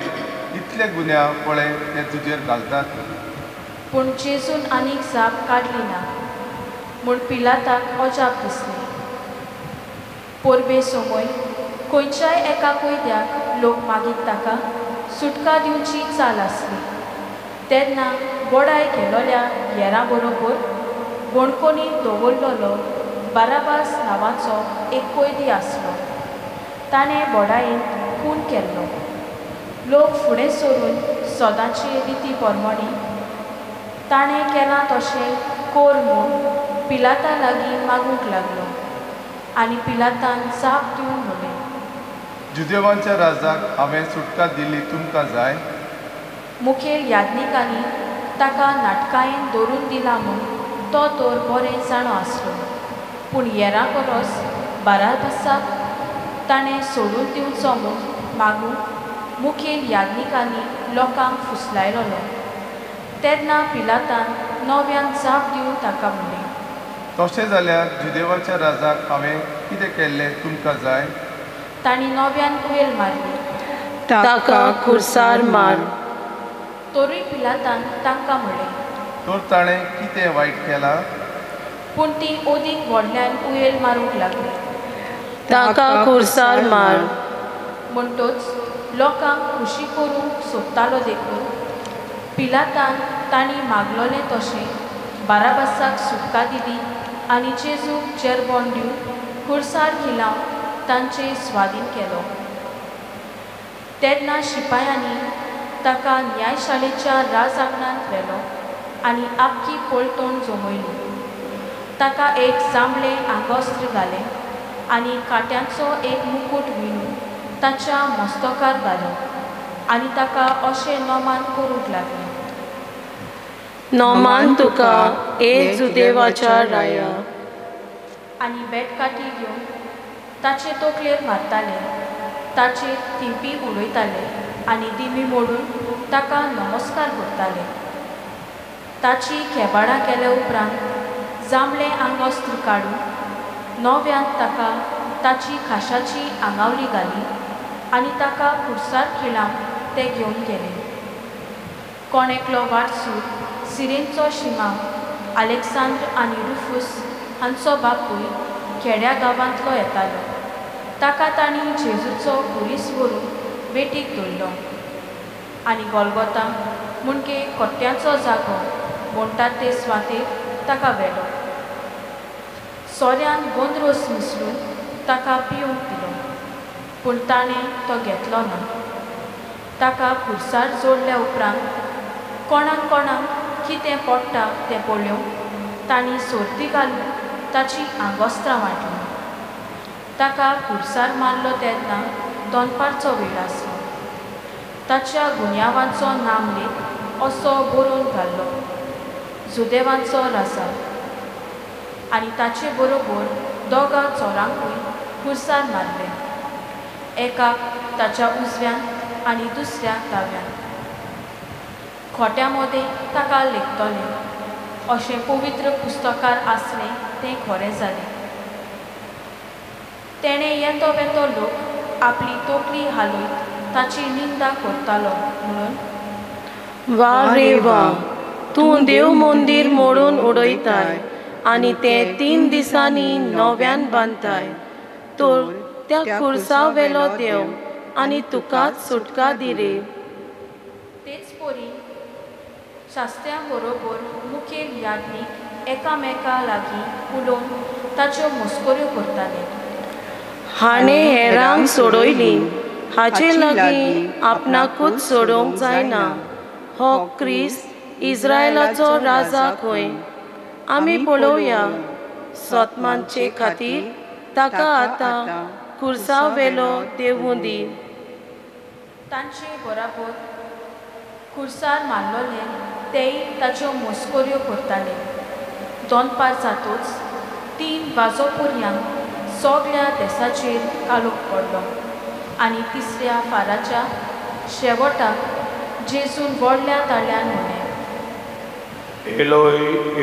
इतले गुन्यांव पळय ते तुजेर घालतात. पूण जेजून आनीक जाप काडली ना. म्हूण पिलाताक अजाप दिसली. पोरबे सोमोय खंयच्याय एका कैद्याक लोक मागीत ताका सुटका दिवची चाल आसली. तेन्ना बोडाय गेलोल्या हेरां बरोबर बोणकोनीत दवरलेलो बाराबास नांवाचो एक कैदी आसलो. ताणें बोडायेन खून केल्लो. लोक फुडें सरून सदांचे रिती प्रमाणे ताणें केलां तशें कोर म्हूण पिलाता लागीं मागूंक लागलो. आनी पिलातान जाप दिवन म्हणलें, जुदेवांच्या राजाक हांवें सुटका दिली तुमकां जाय? मुखेल यादनिकांनी ताका नाटकायेन दवरून दिला म्हूण तो तर बरें जाणो आसलो. पूण हेरां परस बाराबासाक ताणें सोडून दिवचो म्हूण मागूंक मुखेल यादनिकांनी लोकांक फुसलायलोलो. तेन्ना पिलातान नव्यान जाप दिवन ताका म्हणलें, तशें जाल्यार जुदेवाच्या राजाक हांवें कितें केल्लें तुमकां जाय? तांणी नव्यान उयेल मारली. ताका खुर्सार मार. तोरूय पिलातान तांकां म्हणलें, तर ताणें कितें वायट केलां? पूण ती ओदीक व्हडल्यान उयेल मारूंक लागली. ताका खुर्सार मार. म्हणटोच लोकांक खुशी करूंक सोदतालो देखून पिलातान तांणी मागलोलें तशें बाराबासाक सुटका दिली आनी जेजूक जेरबोन दिवन खुर्सार खिलावन तांचे स्वाधीन केलो. तेन्ना शिपायांनी ताका न्यायशाळेच्या राजआंगणांत व्हेलो आनी आख्खी पळतोण जमयली. ताका एक जांबळें आंगोस्त्र घालें आनी काट्यांचो एक मुकूट विणून ताच्या मस्तकार घालो आनी ताका अशें नोमान करूंक लागलें. नोमान तुका ए जुदेवाच्या राया. आनी बेटकाठी घेवन ताचे तकलेर मारताले, ताचेर थिंपी उडयताले आनी दिमी मोडून ताका नमस्कार करताले. ताची खेबाडां केल्या उपरांत जांबळें आंगोस्त्र काडून नव्यान ताका ताची खाशाची आंगावली घाली आनी ताका खुर्सार खिळावन ते घेवन गेले. कोण एकलो वाटसूर सिरेनचो शिमाग आलेक्सांद्र आनी रुफूस हांचो बापूय खेड्या गांवांतलो येतालो. ताका तांणी जेजूचो कुरीस व्हरून बेटीक दवरलो आनी गोलगोता म्हणके कोट्ट्याचो जागो म्हणटात ते सुवातेर ताका व्हेलो. सोऱ्यान गोंदरोस मिसळून ताका पिवूंक दिलो, पूण ताणें तो घेतलो ना. ताका खुर्सार जोडल्या उपरांत कोणाक कोणाक कितें पडटा तें पळोवन तांणी सोरती घालून ताची आंगोस्त्रां वांटली. ताका खुर्सार मारलो तेन्ना दनपारचो वेळ आसलो. ताच्या गुन्यांवांचो नामलेख असो बरोवन घाल्लो, जुदेवांचो राजा. आनी ताचे बरोबर दोगां चोरांकूय खुर्सार मारले, एकाक ताच्या उजव्यान आनी दुसऱ्याक दाव्यान. खोट्या मोदें ताका लेखतले अशें पवित्र पुस्तकार आसलें तें खरें जालें. तेणें येतो वेतो लोक आपली तोकली हालयत ताची निंदा करतालो म्हणून वा रे वा, तूं देव मंदीर मोडून उडयताय आनी तें 3 दिसांनी नव्यान बांदताय. तर त्या खुर्सा वेलो देव आनी तुकाच सुटका दी रे. तेच परी शास्त्र्यां बरोबर मुखेल याज्ञीक एकामेका लागीं उलोवन ताच्यो मस्कऱ्यो करताले. हाणें हेरांक सोडयली, हाचे लागीं आपणाकूच सोडूंक जायना. हो क्रिस्त इस्रायलाचो राजा खंय? आमी पळोवया. सोतमांचे खातीर ताका आतां खुर्सा वेलो देवूं दी. तांचे बराबर खुर्सार मारलोले तेय ताच्यो मस्कऱ्यो करताले. दनपार जातूच 3 वाजोपर्यंत सगळ्या देसाचेर कालोख पडलो आनी तिसऱ्या फाराच्या शेवटाक जेजून व्हडल्या ताळ्यान म्हणलें, एलोय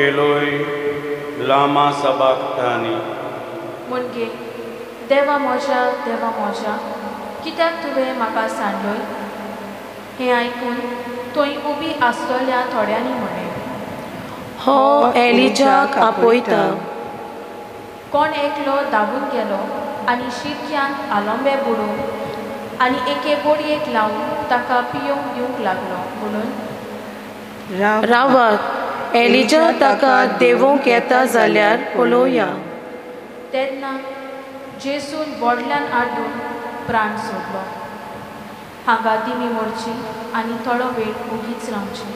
एलोय लामा सबक्तानी. म्हणजे देवा म्हज्या कित्याक तुवें म्हाका सांडलोय? हें आयकून थंय उबी आसलेल्या थोड्यांनी म्हणलें, हो एलिजाक आपयता. कोण एकलो धांवून गेलो आनी शिरक्यान आलोंबे बुडोवन आनी एके बोडयेक लावन ताका पियोंक दिवंक लागलो म्हणून रावात, एलिजा ताका देवूंक येता जाल्यार पळोवया. तेन्ना जेजून व्हडल्यान आड्डून प्राण सोडलो. हांगा दिमी मोडची आनी थोडो वेळ उगीच रावची.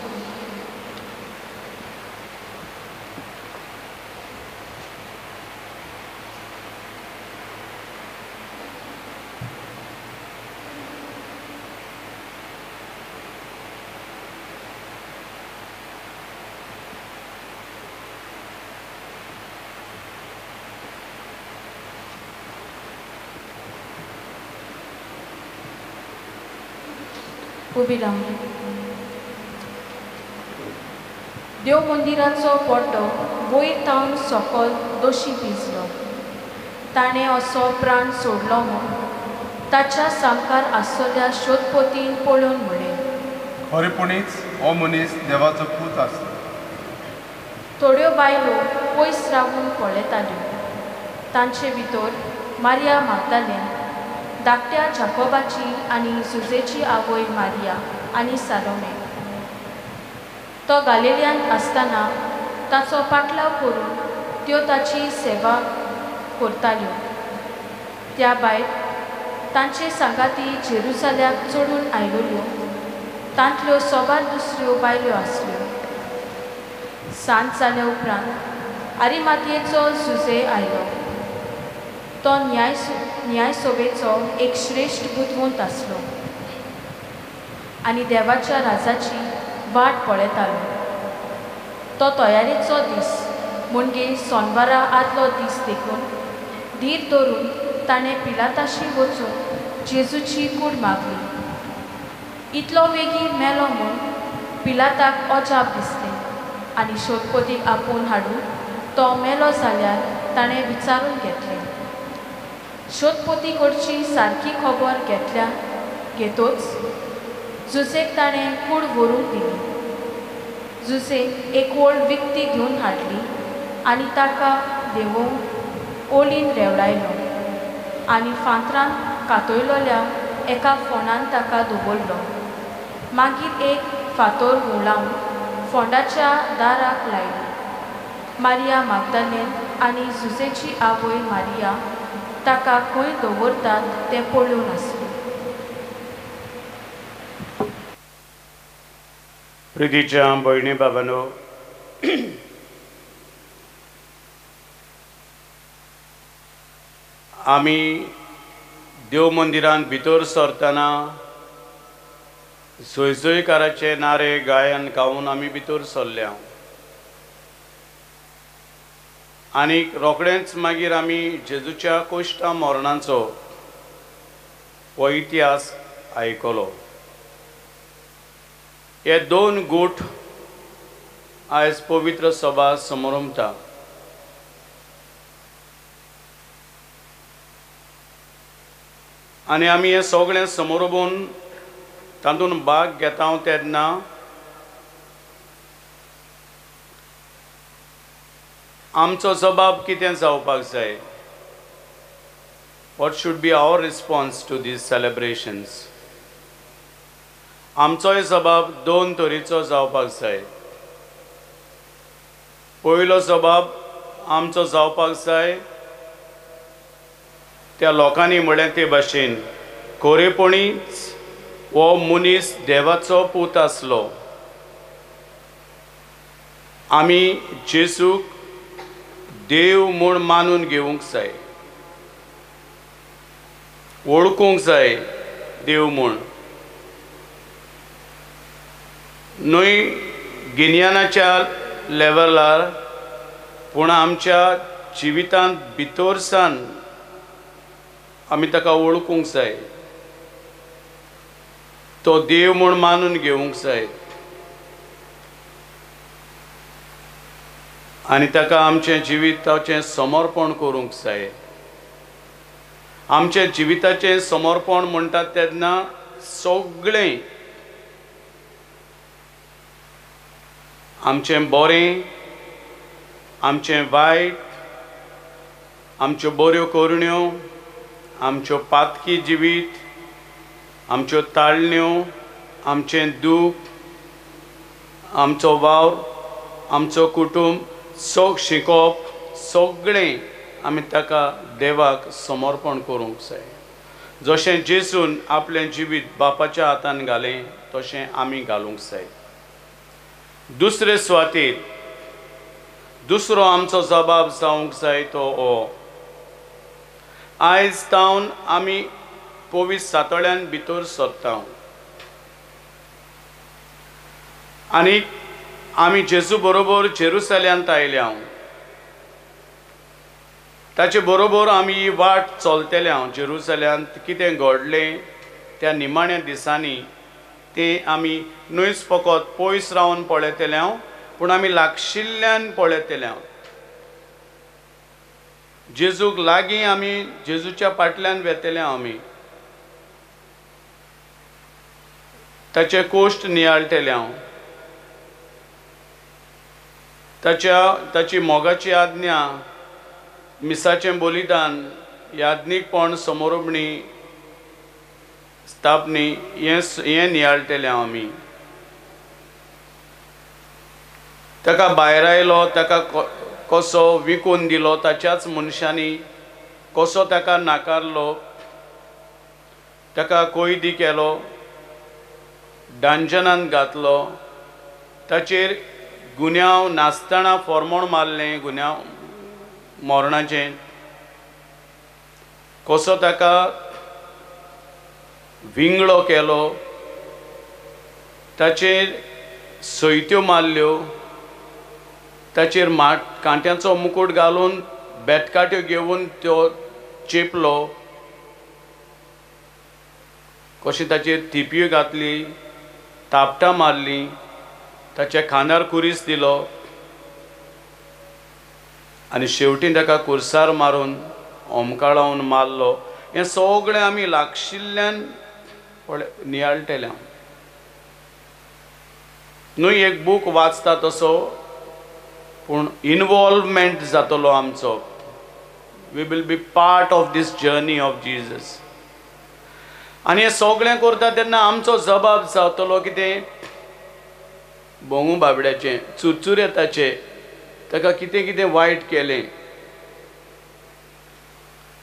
उबी रावन देव मंदिराचो पड्डो वयर तावन सकयल दोशी भिजलो. ताणें असो प्राण सोडलो म्हूण ताच्या सामकार आसलेल्या शोधपोतीन पळोवन म्हणलें, खरेपणीच हो मनीस देवाचो पूत आसलो. थोड्यो बायलो पयस रावून पळयताल्यो. तांचे भितर मारिया मागदालेन, धाकट्या जाकोबाची आनी जुजेची आवय मारिया आनी सालोमे. तो गालिल्यांत आसतना ताचो पाटलाव करून त्यो ताची सेवा करताल्यो. त्या भायर तांचे सांगाती जेरुसल्याक चडून आयलोल्यो. तांतल्यो सोबार दुसऱ्यो बायल्यो आसल्यो. सांज जाल्या उपरांत आरिमातयेचो जुजे आयलो. तो न्याय सभेचो एक श्रेश्ठ बुदवंत आसलो आनी देवाच्या राजाची वाट पळयतालो. तो तयारेचो दीस म्हणजे सोनवारा आदलो दीस देखून धीर धरून ताणें पिलाताशी वचून जेजूची कूड मागली. इतलो बेगीन मेलो म्हूण पिलाताक अजाप दिसलें आनी सोदपोतीक आपोवन हाडून तो मेलो जाल्यार ताणें विचारून घेतलें. सोदपोती कडची सारकी खबर घेतोच जुजेक ताणें कूड व्हरून दिली. जुजे एक व्हड विकती घेवन हाडली आनी ताका देंवोवन ओलीन रेवडायलो आनी फांतरान कातयलोल्या एका फोंडान ताका दवरलो. मागीर एक फातर हुलावन फोंडाच्या दाराक लायली. मारिया मागदालेन आनी जुजेची आवय मारिया ताका खंय दवरतात तें पळोवन आसली. प्रितीच्या भयणी बाबांनो, आमी देव मंदिरांत भितर सरतना सोयसोयकाराचे नारे गायन गावन आमी भितर सरल्या आनी रोखडेंच मागीर आमी जेजूच्या कोश्टा मरणाचो हो इतिहास आयकलो. हे दोन गूठ आयज पवित्र सभा समोरमता. आनी आमी हे सगळें समोरबून तातूंत भाग घेता तेन्ना आमचो जबाब कितें जावपाक जाय? What should be our response to these celebrations? आमचोय जबाब दोन तरेचो जावपाक जाय. पयलो जबाब आमचो जावपाक जाय त्या लोकांनी म्हळें ते भाशेन खरेपणीच हो मनीस देवाचो पूत आसलो. आमी जेजूक देव म्हूण मानून घेवंक जाय, वळखूंक जाय देव म्हूण. न्हय गिन्यानाच्या लेवलार पूण आमच्या जिवितांत भितरसान आमी ताका वळखूंक जाय, तो देव म्हूण मानून घेवंक जाय आनी ताका आमचें जिविताचें समर्पण करूंक जाय. आमच्या जिविताचें समर्पण म्हणटात तेन्ना सगळें आमचें बरें, आमचें वायट, आमच्यो बऱ्यो करण्यो, आमच्यो पातकी जिवीत, आमच्यो ताळण्यो, आमचें दूख, आमचो वावर, आमचो कुटुंब शिकोवप सगळें आमी ताका देवाक समर्पण करूंक जाय. जशें जेजून आपलें जिवीत बापाच्या हातान घालें तशें आमी घालूंक जाय. दुसरे सुवातेर दुसरो आमचो जबाब जावंक जाय तो हो, आयज जावन आमी पवित्र सातोळ्यान भितर सरता आनी आमी जेजू बरोबर जेरुसलेमांत आयल्या. ताचे बरोबर आमी ही वाट चलतल्या. जेरुसलेमांत कितें घडलें त्या निमाण्या दिसांनी तें आमी न्हयच फकत पयस रावन पळयतल्या पूण आमी लागशिल्ल्यान पळयतल्या. जेजूक लागीं आमी जेजूच्या फाटल्यान वेतल्या. आमी ताचे कोश्ट नियाळटल्या. ताची मोगाची आज्ञा, मिसाचें बलिदान, याज्ञीकपण, समोरपणी, स्थापणी हें नियाळटले आमी. ताका भायर आयलो, ताका कसो विकून दिलो, ताच्याच मनशांनी कसो ताका नाकारलो, ताका कैदी केलो, डांजनांत घातलो, ताचेर गुन्यांव नासतना फॉर्मोण मारलें, गुन्यांव मरणाचें, कसो ताका विंगडो केलो, ताचेर सयत्यो मारल्यो, ताचेर कांट्याचो मुकुट घालून बेतकाट्यो घेवन त्यो चेपलो, कशी ताचेर तिपयो घातली, तापटां मारली, ताच्या खांदार कुरीस दिलो आनी शेवटी ताका कुर्सार मारून ओमकाळावन मारलो. हें सगळें आमी लागशिल्ल्यान नियाळटले. न्हय एक बूक वाचता तसो, पूण इनवॉल्वमेंट जातलो आमचो. We will be part of this journey of Jesus. आनी हें सगळें करता तेन्ना आमचो जबाब जातलो कितें? भोंगू बाबड्याचें, चुरचुरेताचें, ताका कितें कितें वायट केलें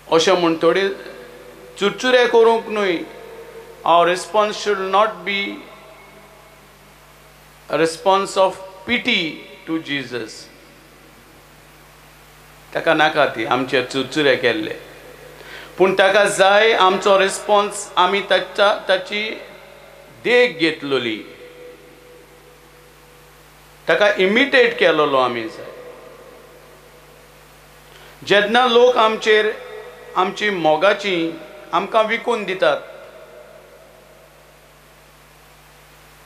अशें म्हूण थोडी चुरचुरे करूंक न्हय. Our response should not be a response of pity to Jesus. ताका नाका ती आमचे चुरचुरे केल्ले, पूण ताका जाय आमचो रिस्पॉन्स. आमी ताची देख घेतलोली, ताका इमिटेट केलोलो आमी जाय. जेन्ना लोक आमचेर आमची मोगाची आमकां विकून दितात,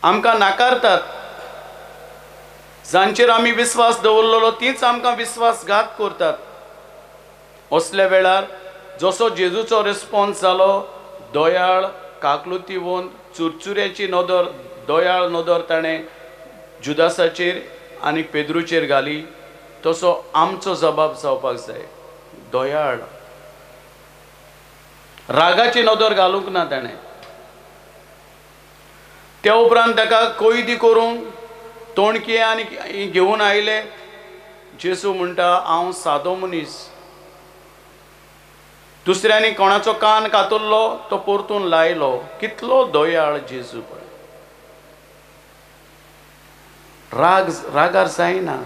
आमकां नाकारतात, जांचेर आमी विस्वास दवरलेलो तीच आमकां विस्वासघात करतात, असल्या वेळार जसो जेजूचो रिस्पॉन्स जालो, दोयाळ काकलुती वोन चुरचुऱ्याची नदर, दोयाळ नदर ताणें जुदासाचेर आनी पेद्रूचेर घाली, तसो आमचो जबाब जावपाक जाय. दोयाळ रागाची नदर घालूंक ना ताणें. त्या उपरांत ताका कैदी करूंक तोणकी आनी घेवन आयले. जेजू म्हणटा हांव सादो मनीस. दुसऱ्यांनी कोणाचो कान कातरलो तो परतून लायलो. कितलो दोयाळ जेजू पळय. रागार जायना.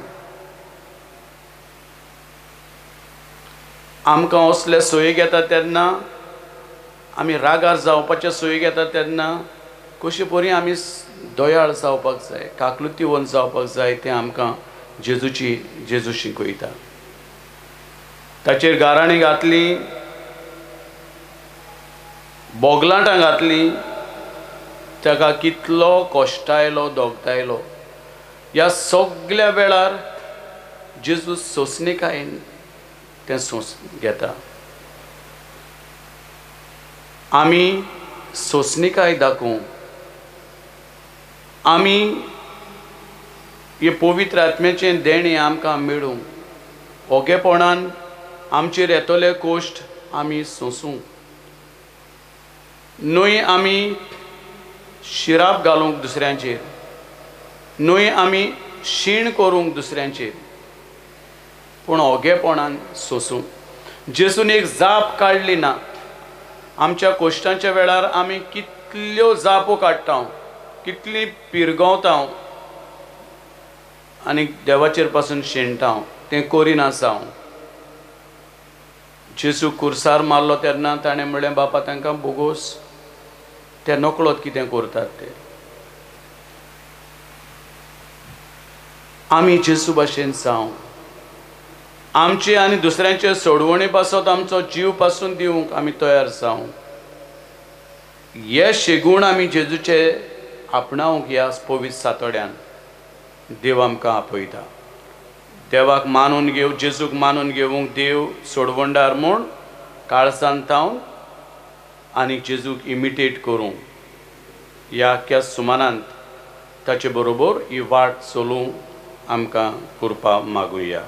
आमकां असले सोयी घेता तेन्ना, आमी रागार जावपाचे सोयी घेता तेन्ना कशी बरी आमी दोयाळ जावपाक जाय, काकलुतीवन जावपाक जाय, तें आमकां जेजू शिकयता. ताचेर गाराणी घातली, बोगलांटां घातली, ताका कितलो कोश्टायलो, दोगतायलो. ह्या सगळ्या वेळार जेजू सोंसणीकायेन तें घेता. आमी सोंसणीकाय दाखोवं, आमी हे पवित्र आत्म्याचें देणें आमकां मेळूं, ओगेपणान आमचेर येतले कोश्ट आमी सोंसूं. न्हय आमी शिराप घालूंक दुसऱ्यांचेर, न्हय आमी शीण करूंक दुसऱ्यांचेर, पूण ओगेपणान सोंसूं. जेजून एक जाप काडली ना. आमच्या कोश्टांच्या वेळार आमी कितल्यो जापो काडटा, कितली पिरगोवता आनी देवाचेर पासून शेणटा, तें करिना जावं. जेजू कुर्सार मारलो तेन्ना ताणें म्हणलें बापा तांकां बोगोस, ते नकळत कितें करतात ते. आमी जेजू भाशेन जावं. आमचे आनी दुसऱ्यांचे सोडवणी पासत आमचो जीव पासून दिवंक आमी तयार जावं. हे शेगूण आमी जेजूचे आपणावंक ह्या पवित्र सातोड्यान देव आमकां आपयता. देवाक मानून जेजूक मानून घेवंक देव सोडवंडार म्हूण काळजांत थावन आनी जेजूक इमिटेट करूं. ह्या आख्या सुमानांत ताचे बरोबर ही वाट चलूंक आमकां कृपा मागुया.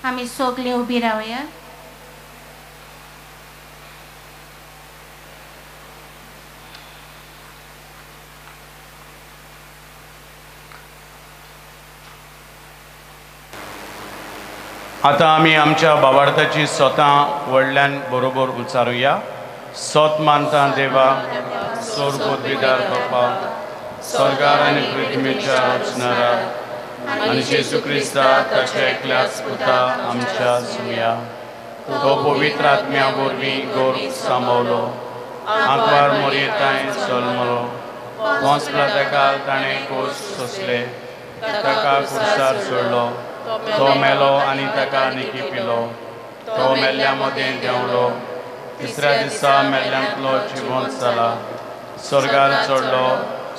आमी सगळीं उबी रावया. आतां आमी आमच्या भावार्थाची स्वता व्हडल्यान बरोबर उच्चारुया. सोत मानता देवा, सोर पदवीदार बापा, स्वर्गार आनी पृथ्वीच्या रचणारा आनी जेजू क्रिस्ता ताच्या एकल्याच पुता आमच्या सुमया, तो पवित्र आत्म्या वरवीं गोर सांबावलो, आंकवार मोरयेताय जल्मलो, पोंच तेकाल ताणें कोस सोंसले, ताका कुर्सार सोडलो, तो मेलो आनी ताका निकी पिलो, तो मेल्ल्या मदें देंवलो, तिसऱ्या दिसा मेल्ल्यांतलो जिवंत जाला, स्वर्गार चडलो,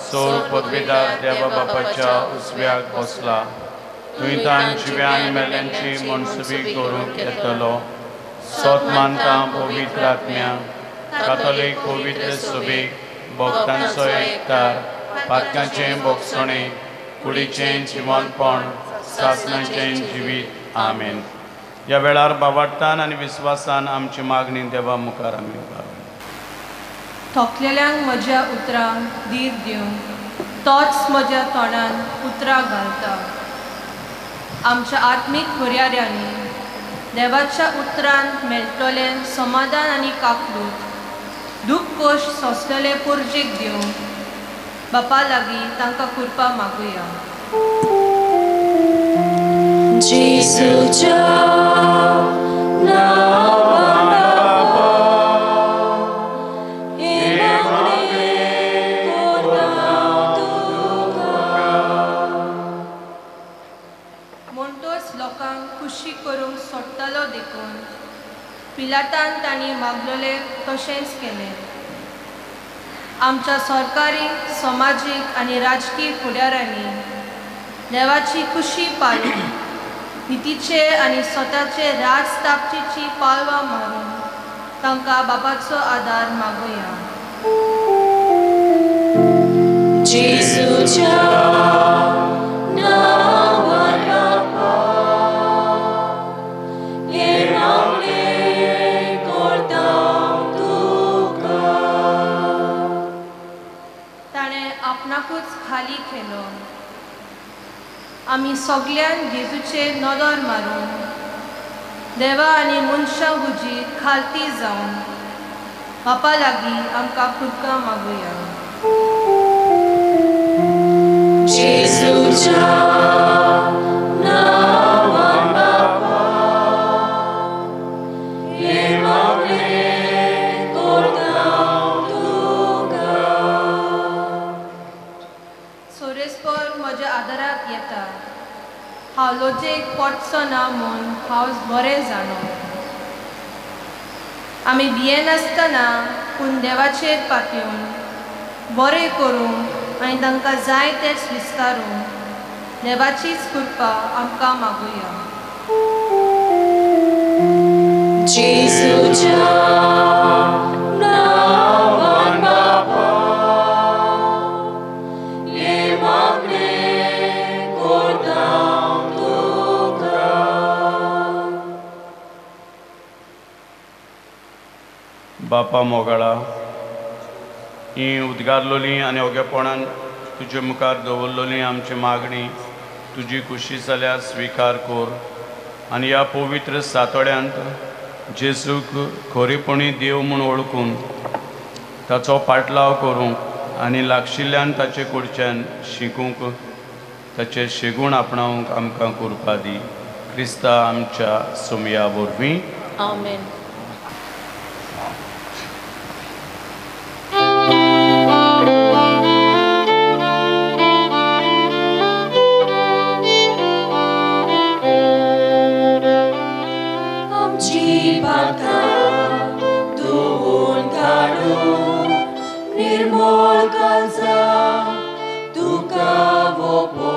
सोर पदवीदार देवा बापाच्या उजव्याक बसला, थंय ताण जिव्यान मेल्ल्यांची मनसुबी करूंक येतलो. सोत मानता पवित्र आत्म्या, कातोलीक पवित्र सभेक, भक्तांचो एकठार, पातकांचें भोगसणें, कुडीचें जिवंतपण, सासणाचें जिवीत. आमेन. ह्या वेळार भावार्थान आनी विस्वासान आमची मागणी देवा मुखार आमी उबारया. थोकलेल्यांक म्हज्या उतरांक धीर दिवंक तोच म्हज्या तोंडान उतरां घालता. आमच्या आत्मीक हुर्याऱ्यांनी देवाच्या उतरान मेळटलें समाधान आनी काकलूत दूख कोश सोंसलेले पुर्जेक दिवंक बापा लागीं तांकां कृपा मागुया. जेजूच्या करूंक सोडटालो देखून पिलातान तांणी मागलोले तशेंच केलें. आमच्या सरकारी समाजीक आनी राजकीय फुडाऱ्यांनी देवाची खुशी पाळून नितीचे आनी स्वताचे राज स्थापचेची पालवां मारून तांकां बापाचो आदार मागुया. जेजूच्या खाली केलो. आमी सगळ्यान जेजूचे नदर मारून देवा आनी मनशां हुजी खालती जावन बापा लागीं आमकां कृपा मागुया. जेजूच्या नांवान बापा, हे मागणें करता तुका. सोरेस्पर म्हज्या आदाराक येता. हांव लोजेक पडचो ना म्हूण हांव बरें जाणो. आमी भियेन आसतना पूण देवाचेर पातून बरें करूंक आनी तांकां जाय तेच विस्तारूंक देवाचीच कृपा आमकां मागुया. जेजूच्या नांवान बापा, हे मागणें करता तुका. बापा मोगाळा, ही उद्गारलोली आनी ओगेपणान तुजे मुखार दवरलोली आमची मागणी तुजी खुशी जाल्यार स्विकार कर आनी ह्या पवित्र सातोड्यांत जेजूक खरेपणी देव म्हूण ओळखून ताचो पाटलाव करूंक आनी लागशिल्ल्यान ताचे कडच्यान शिकूंक ताचे शेगूण आपणावंक आमकां कृपा दी. क्रिस्ता आमच्या सुमया वरवीं. आमेन. निर्मोल कालचा तुका वोपो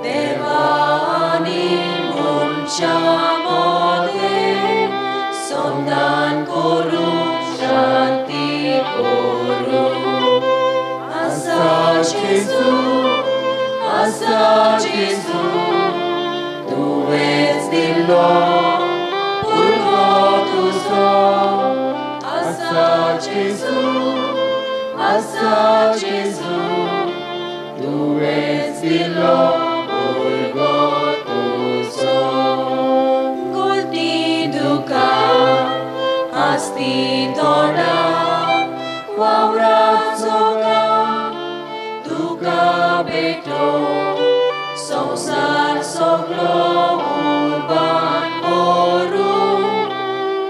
देवानी मनशा मोदे Asa Gesù, tu eres dillo, purgo tu so. Asa Gesù, tu eres dillo, purgo tu so. Golti duka, asti toda, waurat soka, duka beto, संसार सगलो उबान मोरू,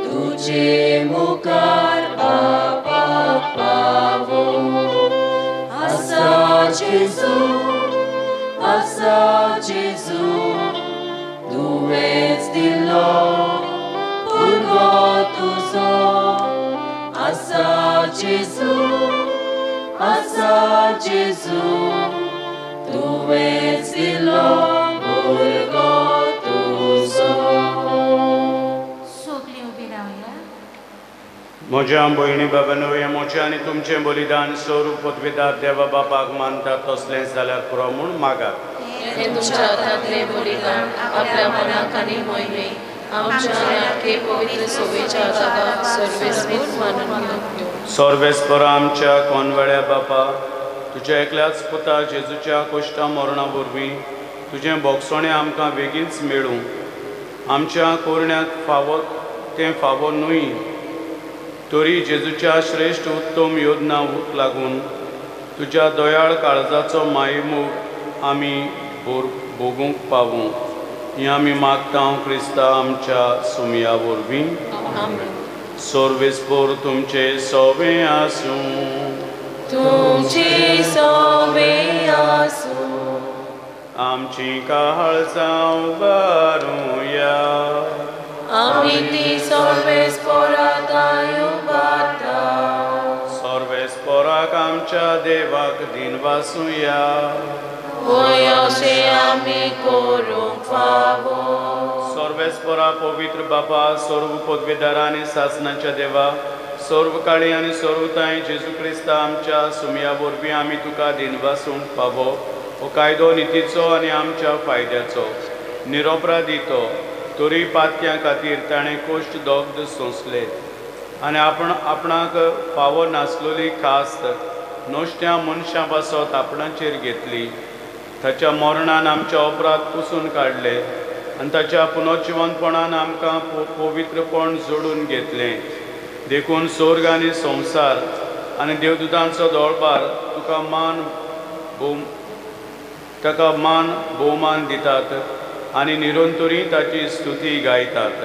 तुझे मुखार बापा पावो. Asa Gesù, tu eres dillo, purgo tu so. Asa Gesù, tu eres dillo, purgo tu so. सोगली उभी राहूया. म्हज्या भयणी बाबांनो, म्हजें आनी तुमचें बलिदान स्वरूप पदवेदार देवा बापाक मानता तसलेंच जाल्यार पुरो म्हूण मागात. हे तुमच्या हातांतले बलिदान आपल्या मनाक आनी मोहिमेक आमच्या आख्खे पवित्र सोबेच्या जागाक सर्वेस्पूर मानून घेवं. सर्वेस्पर आमच्या कोनवळ्या बापा, तुज्या एकल्याच पुता जेजूच्या कोश्टा मरणा वरवीं तुजें बोगसोणें आमकां बेगीनच मेळूं. आमच्या कोरण्याक फावो न्हय, तरी जेजूच्या श्रेश्ठ उत्तम योजनाक लागून तुज्या दोयाळ काळजाचो मायमूग आमी भोगूंक पावूं. हें आमी मागता क्रिस्ता आमच्या सुमया वरवीं. सर्वेस्पर तुमचे सोबें आसूं. तुमची सोबें आसूं. आमची काळजां उबारूया. आमी ती सर्वेस्परांताय उबारता. सर्वेस्पराक आमच्या देवाक दिनवासूया. होय अशें आमी करूंक फावो. सर्वेस्परा पवित्र बापा, सर्व पदवेदार आनी सासणाच्या देवा, सर्व काळी आनी सर्वताय जेजू क्रिस्ता आमच्या सुमया वरवीं आमी तुका दिनवासूंक फावो. हो कायदो नितीचो आनी आमच्या फायद्याचो, निरपराधीचो, तरी पातक्यां खातीर ताणें कोश्ट दोगद सोंसले आनी आपणाक फावो नासलोली खास्त नोश्त्या मनशां पासत आपणाचेर घेतली. ताच्या मरणान आमच्या अपराध पुसून काडले आनी ताच्या पुनर्जिवनपणान आमकां पवित्रपण जोडून घेतलें. देखून स्वर्ग आनी संवसार आनी देवदूतांचो दळबार ताका मान भोवमान दितात आनी निरंतरी ताची स्तुती गायतात.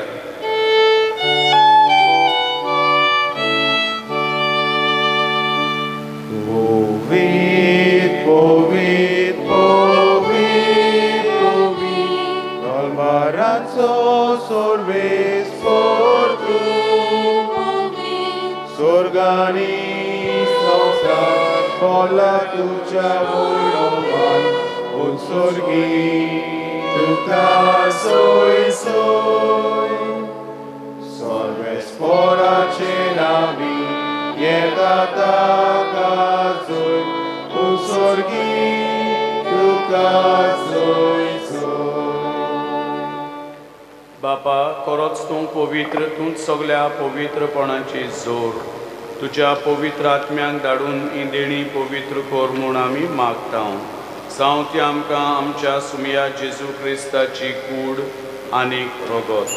Povit, povit, povit, povit, dolbaraco सर्वेस्पर tu, स्वर्गानी संसार भला तुझ्या वैभवान उत्सर्गी तुका सोय सोय. सर्वेस्पराचे नावी येता काजोय उत्सर्गी तुका सोय सोय. बापा, खरोच तूं पवित्र, तूंच सगल्या पवित्रपणाची जोर. तुज्या पवित्र आत्म्याक धाडून ही देणी पवित्र कर म्हूण आमी मागता. जावं ती आमकां आमच्या सुमया जेजू क्रिस्ताची कूड आनीक रगत.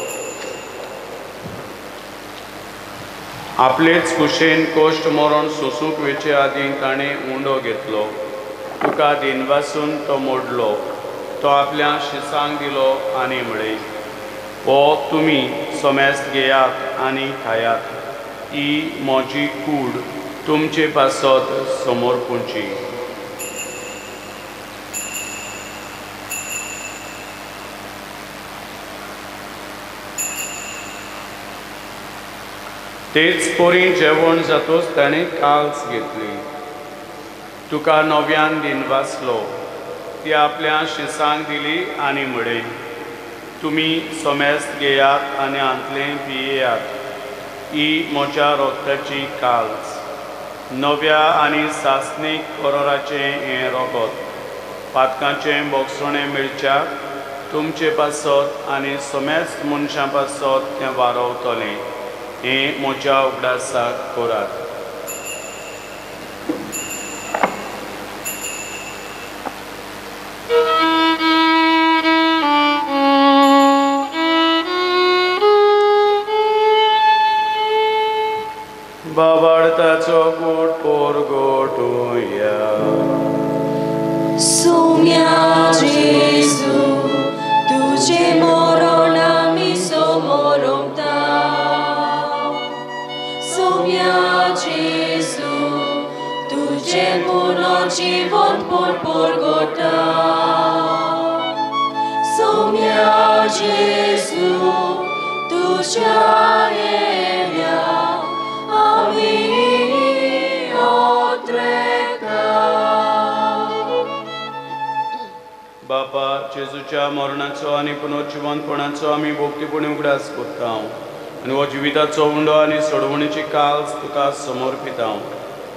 आपलेच कुशेन कोश्ट मरण सोसूंक वेचे आदीं ताणें उंडो घेतलो. तुका दिनवासून तो मोडलो. तो आपल्या शिसांक दिलो आनी म्हळें, हो तुमी सोमेस्त घेयात आनी खायात. ही म्हजी कूड तुमचे पासत समर्पूंची. तेच पोरी जेवण जातोच ताणें काल्स घेतली. तुका नव्यान दिनवासलो. ती आपल्या शिसांक दिली आनी म्हळें, तुमी सोमेस्त घेयात आनी आंतलें पियेयात. ही म्हज्या रोगताची काल्स, नव्या आनी सासणीक करोराचें हें रगत. पातकांचें बोगसोणें मिळच्याक तुमचे पासत आनी सोमेस्त मनशां पासत तें वारोवतलें हें म्हज्या उगडासाक करात. बाबाडताचो कूट पोरगोटुया. Sumia Jesu, tuझे मरण आमी समोरमता. Sumia Jesu, तुझे पुनर्जीवन पोरगोटा. Sumia Jesu, तुझ्या येल्या आमी ओत्रेता. बापा जेजूच्या मरणाचो आनी पुनर्जीवनपणाचो आमी भोगतीपणी उगडास करता आनी हो जिविताचो उंडो आनी सोडवणेची काल्स तुका समर्पिता.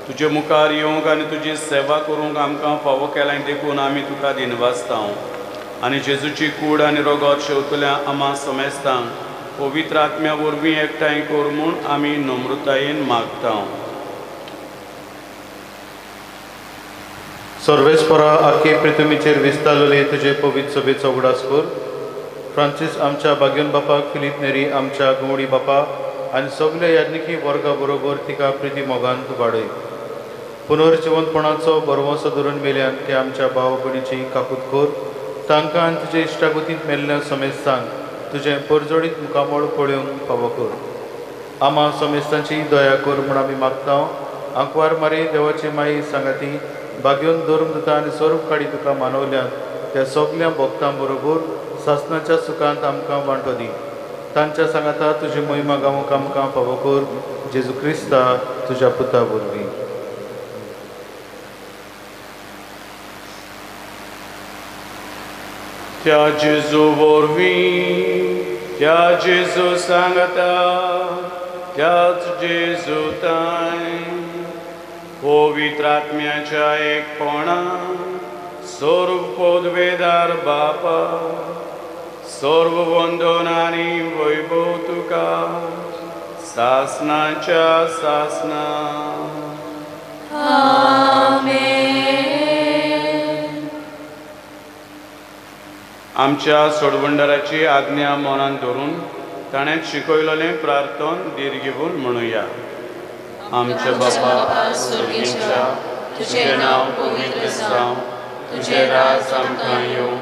तुजे मुखार येवंक आनी तुजी सेवा करूंक आमकां फावो केलें देखून आमी तुका दिनवासता आनी जेजूची कूड आनी रगत शेवतल्या आमा समेस्तांक पवित्र आत्म्या वरवीं एकठांय कर म्हूण आमी नम्रतायेन मागता. सर्वेस्परा आख्खे पृथ्वीचेर विस्तारलेले तुजे पवित्र सभेचो उगडास कर. फ्रांसीस आमच्या बागेन बापाक, फिलीप नेरी आमच्या गवडी बापा आनी सगळे याज्ञिकी वर्गा बरोबर तिका प्रिती मोगान तूं वाडय. पुनर्जीवनपणाचो बरवंसो धरून मेल्यान ते आमच्या भाव भयणीची काकूत कर. तांकां आनी तुजे इश्टागतींत मेल्ल्या समेस्तांक तुजें परजोडीत मुखामळ पळोवंक फावो कर. आमा समेस्तांची दया कर म्हूण आमी मागता. आंकवार मारी देवाची माई सांगाती बागेवन धर्मदूता आनी स्वरूप काडी तुका मानवल्यान त्या सगळ्या भक्तां बरोबर सासणाच्या सुखांत आमकां वांटो दी. तांच्या सांगाता तुजी महिमा गावूंक आमकां फावो कर. जेजू क्रिस्ता तुज्या पुता वरवीं. त्या जेजू वरवीं, त्या जेजू सांगता, त्याच जेजू ताय पवित्र आत्म्याच्या एकपणा सर्व पदवेदार बापा सर्व वंदन आनी वैभव तुका सासनाच्या सासना. आमच्या सोडवंडराची आज्ञा मनान धरून ताणें शिकयलेलें प्रार्थन दीर्घिवून म्हणुया. आमचे बापा स्वर्गीच्या, तुझे नांव पवित्र जावं, तुझे राज आमकां येवं,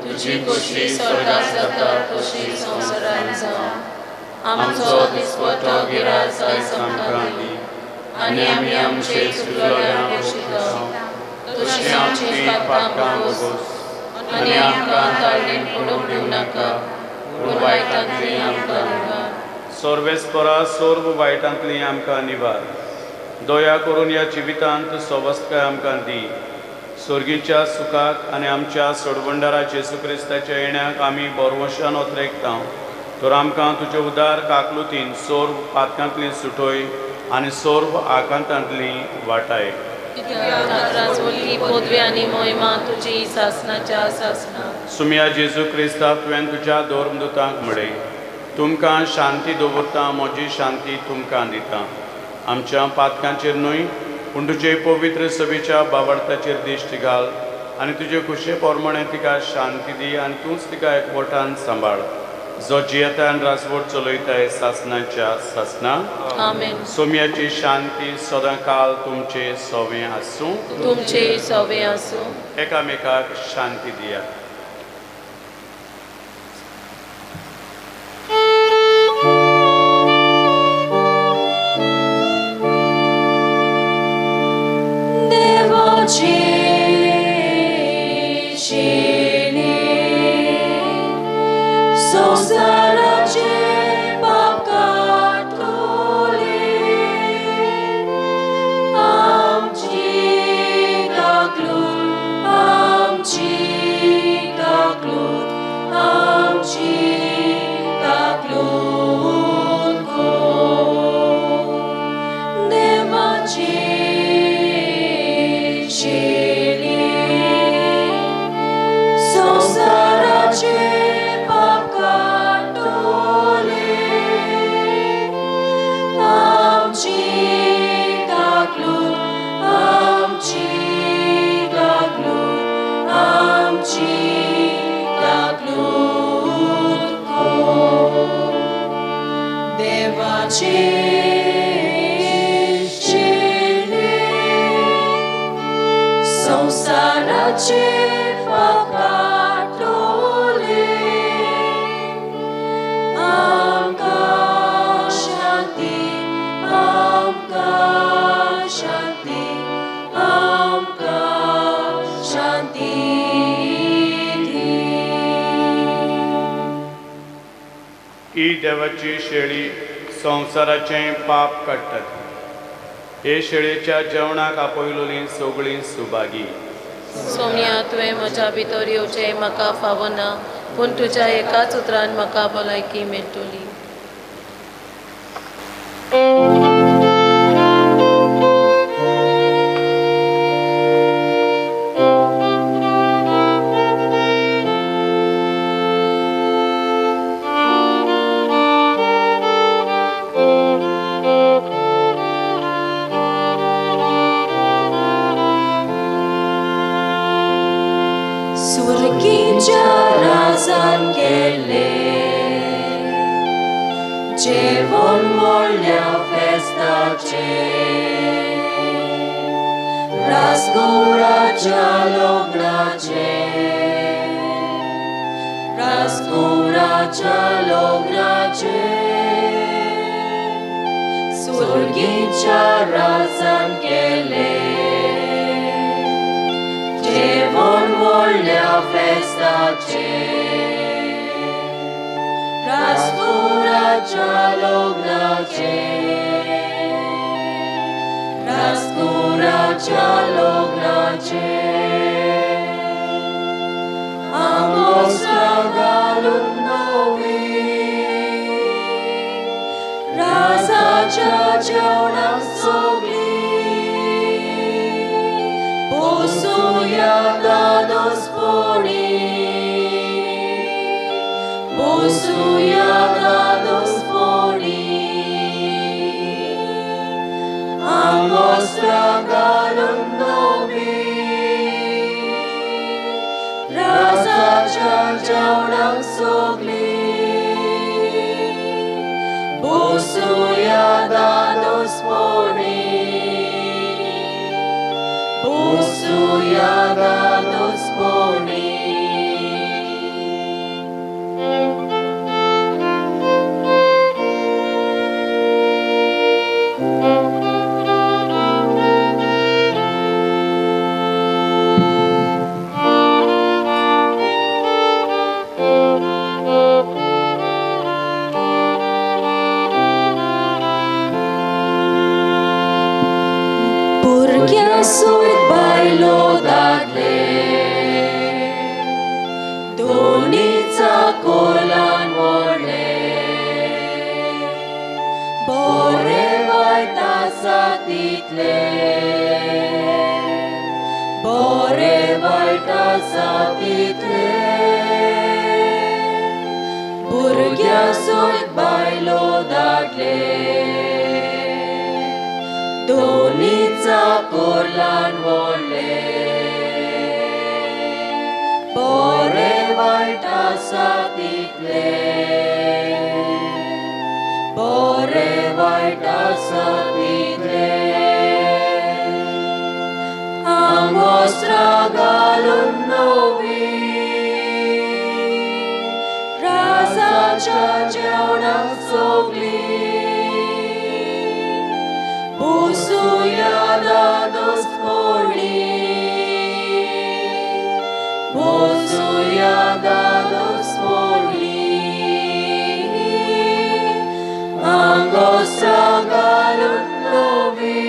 तुजी खुशी स्वर्गांत जाता तशी संवसारांत जावं. आमचो दिसपट्टो गिराय आयज आमकां दी आनी आमी आमचे चुकलोल्यांक बक्षिता तशी आमची पापां बोस आनी आमकां ताळणेन पडूंक दिवं नाका पूण वायटांतली आमकां निवार. सर्वेस्परा सर्व वायटांतली आमकां निवार. दया करून ह्या जिवितांत सवस्तकाय आमकां दी. स्वर्गीच्या सुखाक आनी आमच्या सोडवंडरा जेजू क्रिस्ताच्या येण्याक आमी बरवशान ओतरेकता. तर आमकां तुजे उदार काकलुतीन सर्व पातकांतली सुटोय आनी सर्व आकांतांतली वाटाय. पदवी आनी मोहिमा तुजी सासनाच्या सासना. सुम्या जेजू क्रिस्ता तुवें तुज्या धर्मदूतांक म्हणय, तुमकां शांती दवरता, म्हजी शांती तुमकां दिता. आमच्या पातकांचेर न्हय पूण तुजे पवित्र सभेच्या बाबार्थाचेर दिश्टी घाल आनी तुजे खुशे पोरमणे तिका शांती दी आनी तूंच तिका एकवटान सांबाळ. जो जियेता आनी राजवट चलयताय सासनाच्या सासना. आमेन. सोम्याची शांती सदां काल तुमचे सवें आसूं. तुमचे सवें आसूं. एकामेकाक शांती दिया. पाप काटोले आमची गागलूत आमची गागलूत आमची गागलूत कर देवाचे संसाराचे पाप काटोले आमकां शांती आमकां शांती आमकां शांती दी ही देवाची शेळी संवसाराचें पाप काडटात हे शेळेच्या जेवणाक आपयलोली सगळीं सुभागी सोम्या तुवें म्हज्या भितर येवचें म्हाका फावना पूण तुज्या एकाच उतरान म्हाका भलायकी मेळटली सुर्गीच्या राजान गेले जेवण व्हडल्या फेस्ताचे राजकुमाराच्या लग्नाचे राजकुमाराच्या लग्नाचे सुर्गीच्या राजान गेले जेवण व्हडल्या फेस्ताचे राजकुमाराच्या लग्नाचे राजकुमाराच्या लग्नाचे आमोसा घालून नवी राजाच्या जेवणाक सगळी Bosuya dados poni Bosuya dados poni Amostra galon novi Razacha jeवणाक sogli Bosuya dados poni Bosuya dados poni Burgiasuyt bailo dadle Donica kolan vole Bore vaita satitle Bore vaita satitle Burgiasuyt bailo dadle Donica kolan vole Bore vaita satitle Bore vaita satitle Angostra galon novi Razacha jeवणाक sogli Bosuya dados poni Bosuya dados poni Angostra galon novi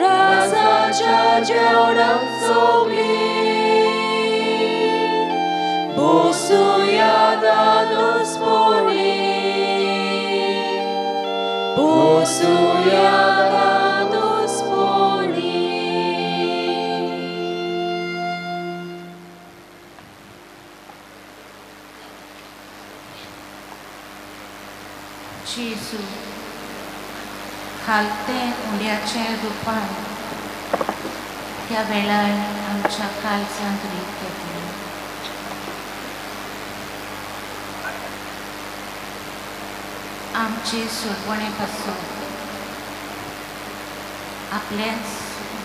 Razacha jeवणाk sogli Bosuya dados poni Bosuya dados poni जेजू खालते उंड्याचे रुपान त्या वेळार आमच्या काळजांत रीत घेतली. आमचे सोडवणे पासून आपलेच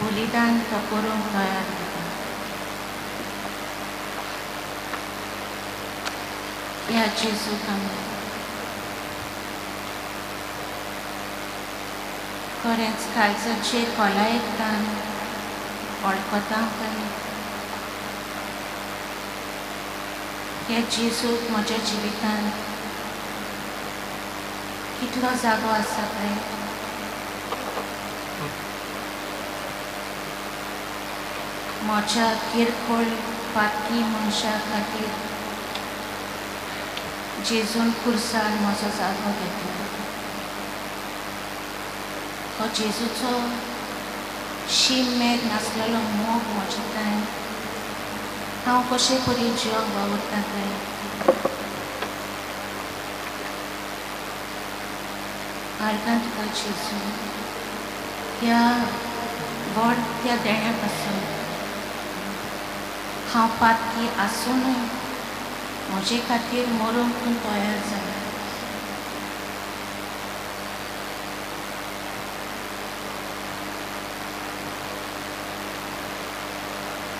बलिदान तो करूंक तयार जाता. ह्या जेजूक आमी खरेंच काळजाचेर खोलायेकतान वळखता काय. हे जेजूक म्हज्या जिवितांत कितलो जागो आसा काय. म्हज्या किरकोळ पातकी मनशा खातीर जेजून खुर्सार म्हजो जागो घेतलो. हो जेजूचो शीम नासलेलो मोग म्हजे ताईं हांव कशें परी जिवाक वावरता काय. आर्गां तुका जेजू ह्या व्हड त्या देण्या पासून हांव पातकी आसूनय म्हजे खातीर मरूंक तूं तयार जाला.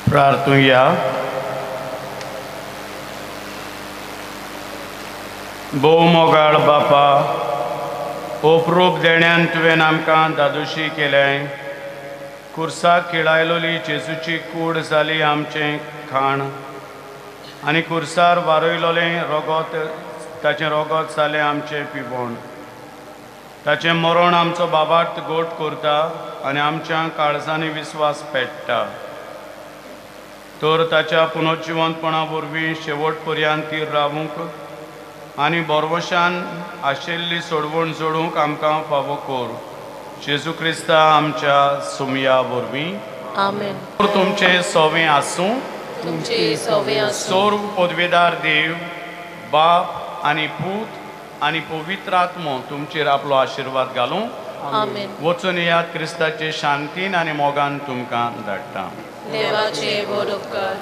प्रार्थूया. भोव मोगाळ बापा, ओपरूप देण्यान तुवें आमकां दादोशी केलें. खुर्साक खिळायलोली जेजूची कूड जाली आमचें खाण आनी खुर्सार वारयलोलें रोगोत ताचें रोगोत जालें आमचें पिवण. ताचें मरण आमचो बाबार्थ गोट करता आनी आमच्या काळजांनी विस्वास पेट्टा. तर ताच्या पुनर्जिवंतपणा वरवीं शेवट पर्यंत ती रावूंक आनी बोरवशान आशिल्ली सोडवण जोडूंक आमकां फावो कर. जेजू क्रिस्ता आमच्या सुमया वरवीं. आमेन. तुमचे सोवें आसूं. तुमचे सोवें आसूं. सर्व पदवेदार देव बाप आनी पूत आनी पवित्र आत्मो तुमचेर आपलो आशिर्वाद घालूं. आमेन. वचून यात क्रिस्ताचे शांतीन आनी मोगान तुमकां धाडटा. देवाचे बरोबर.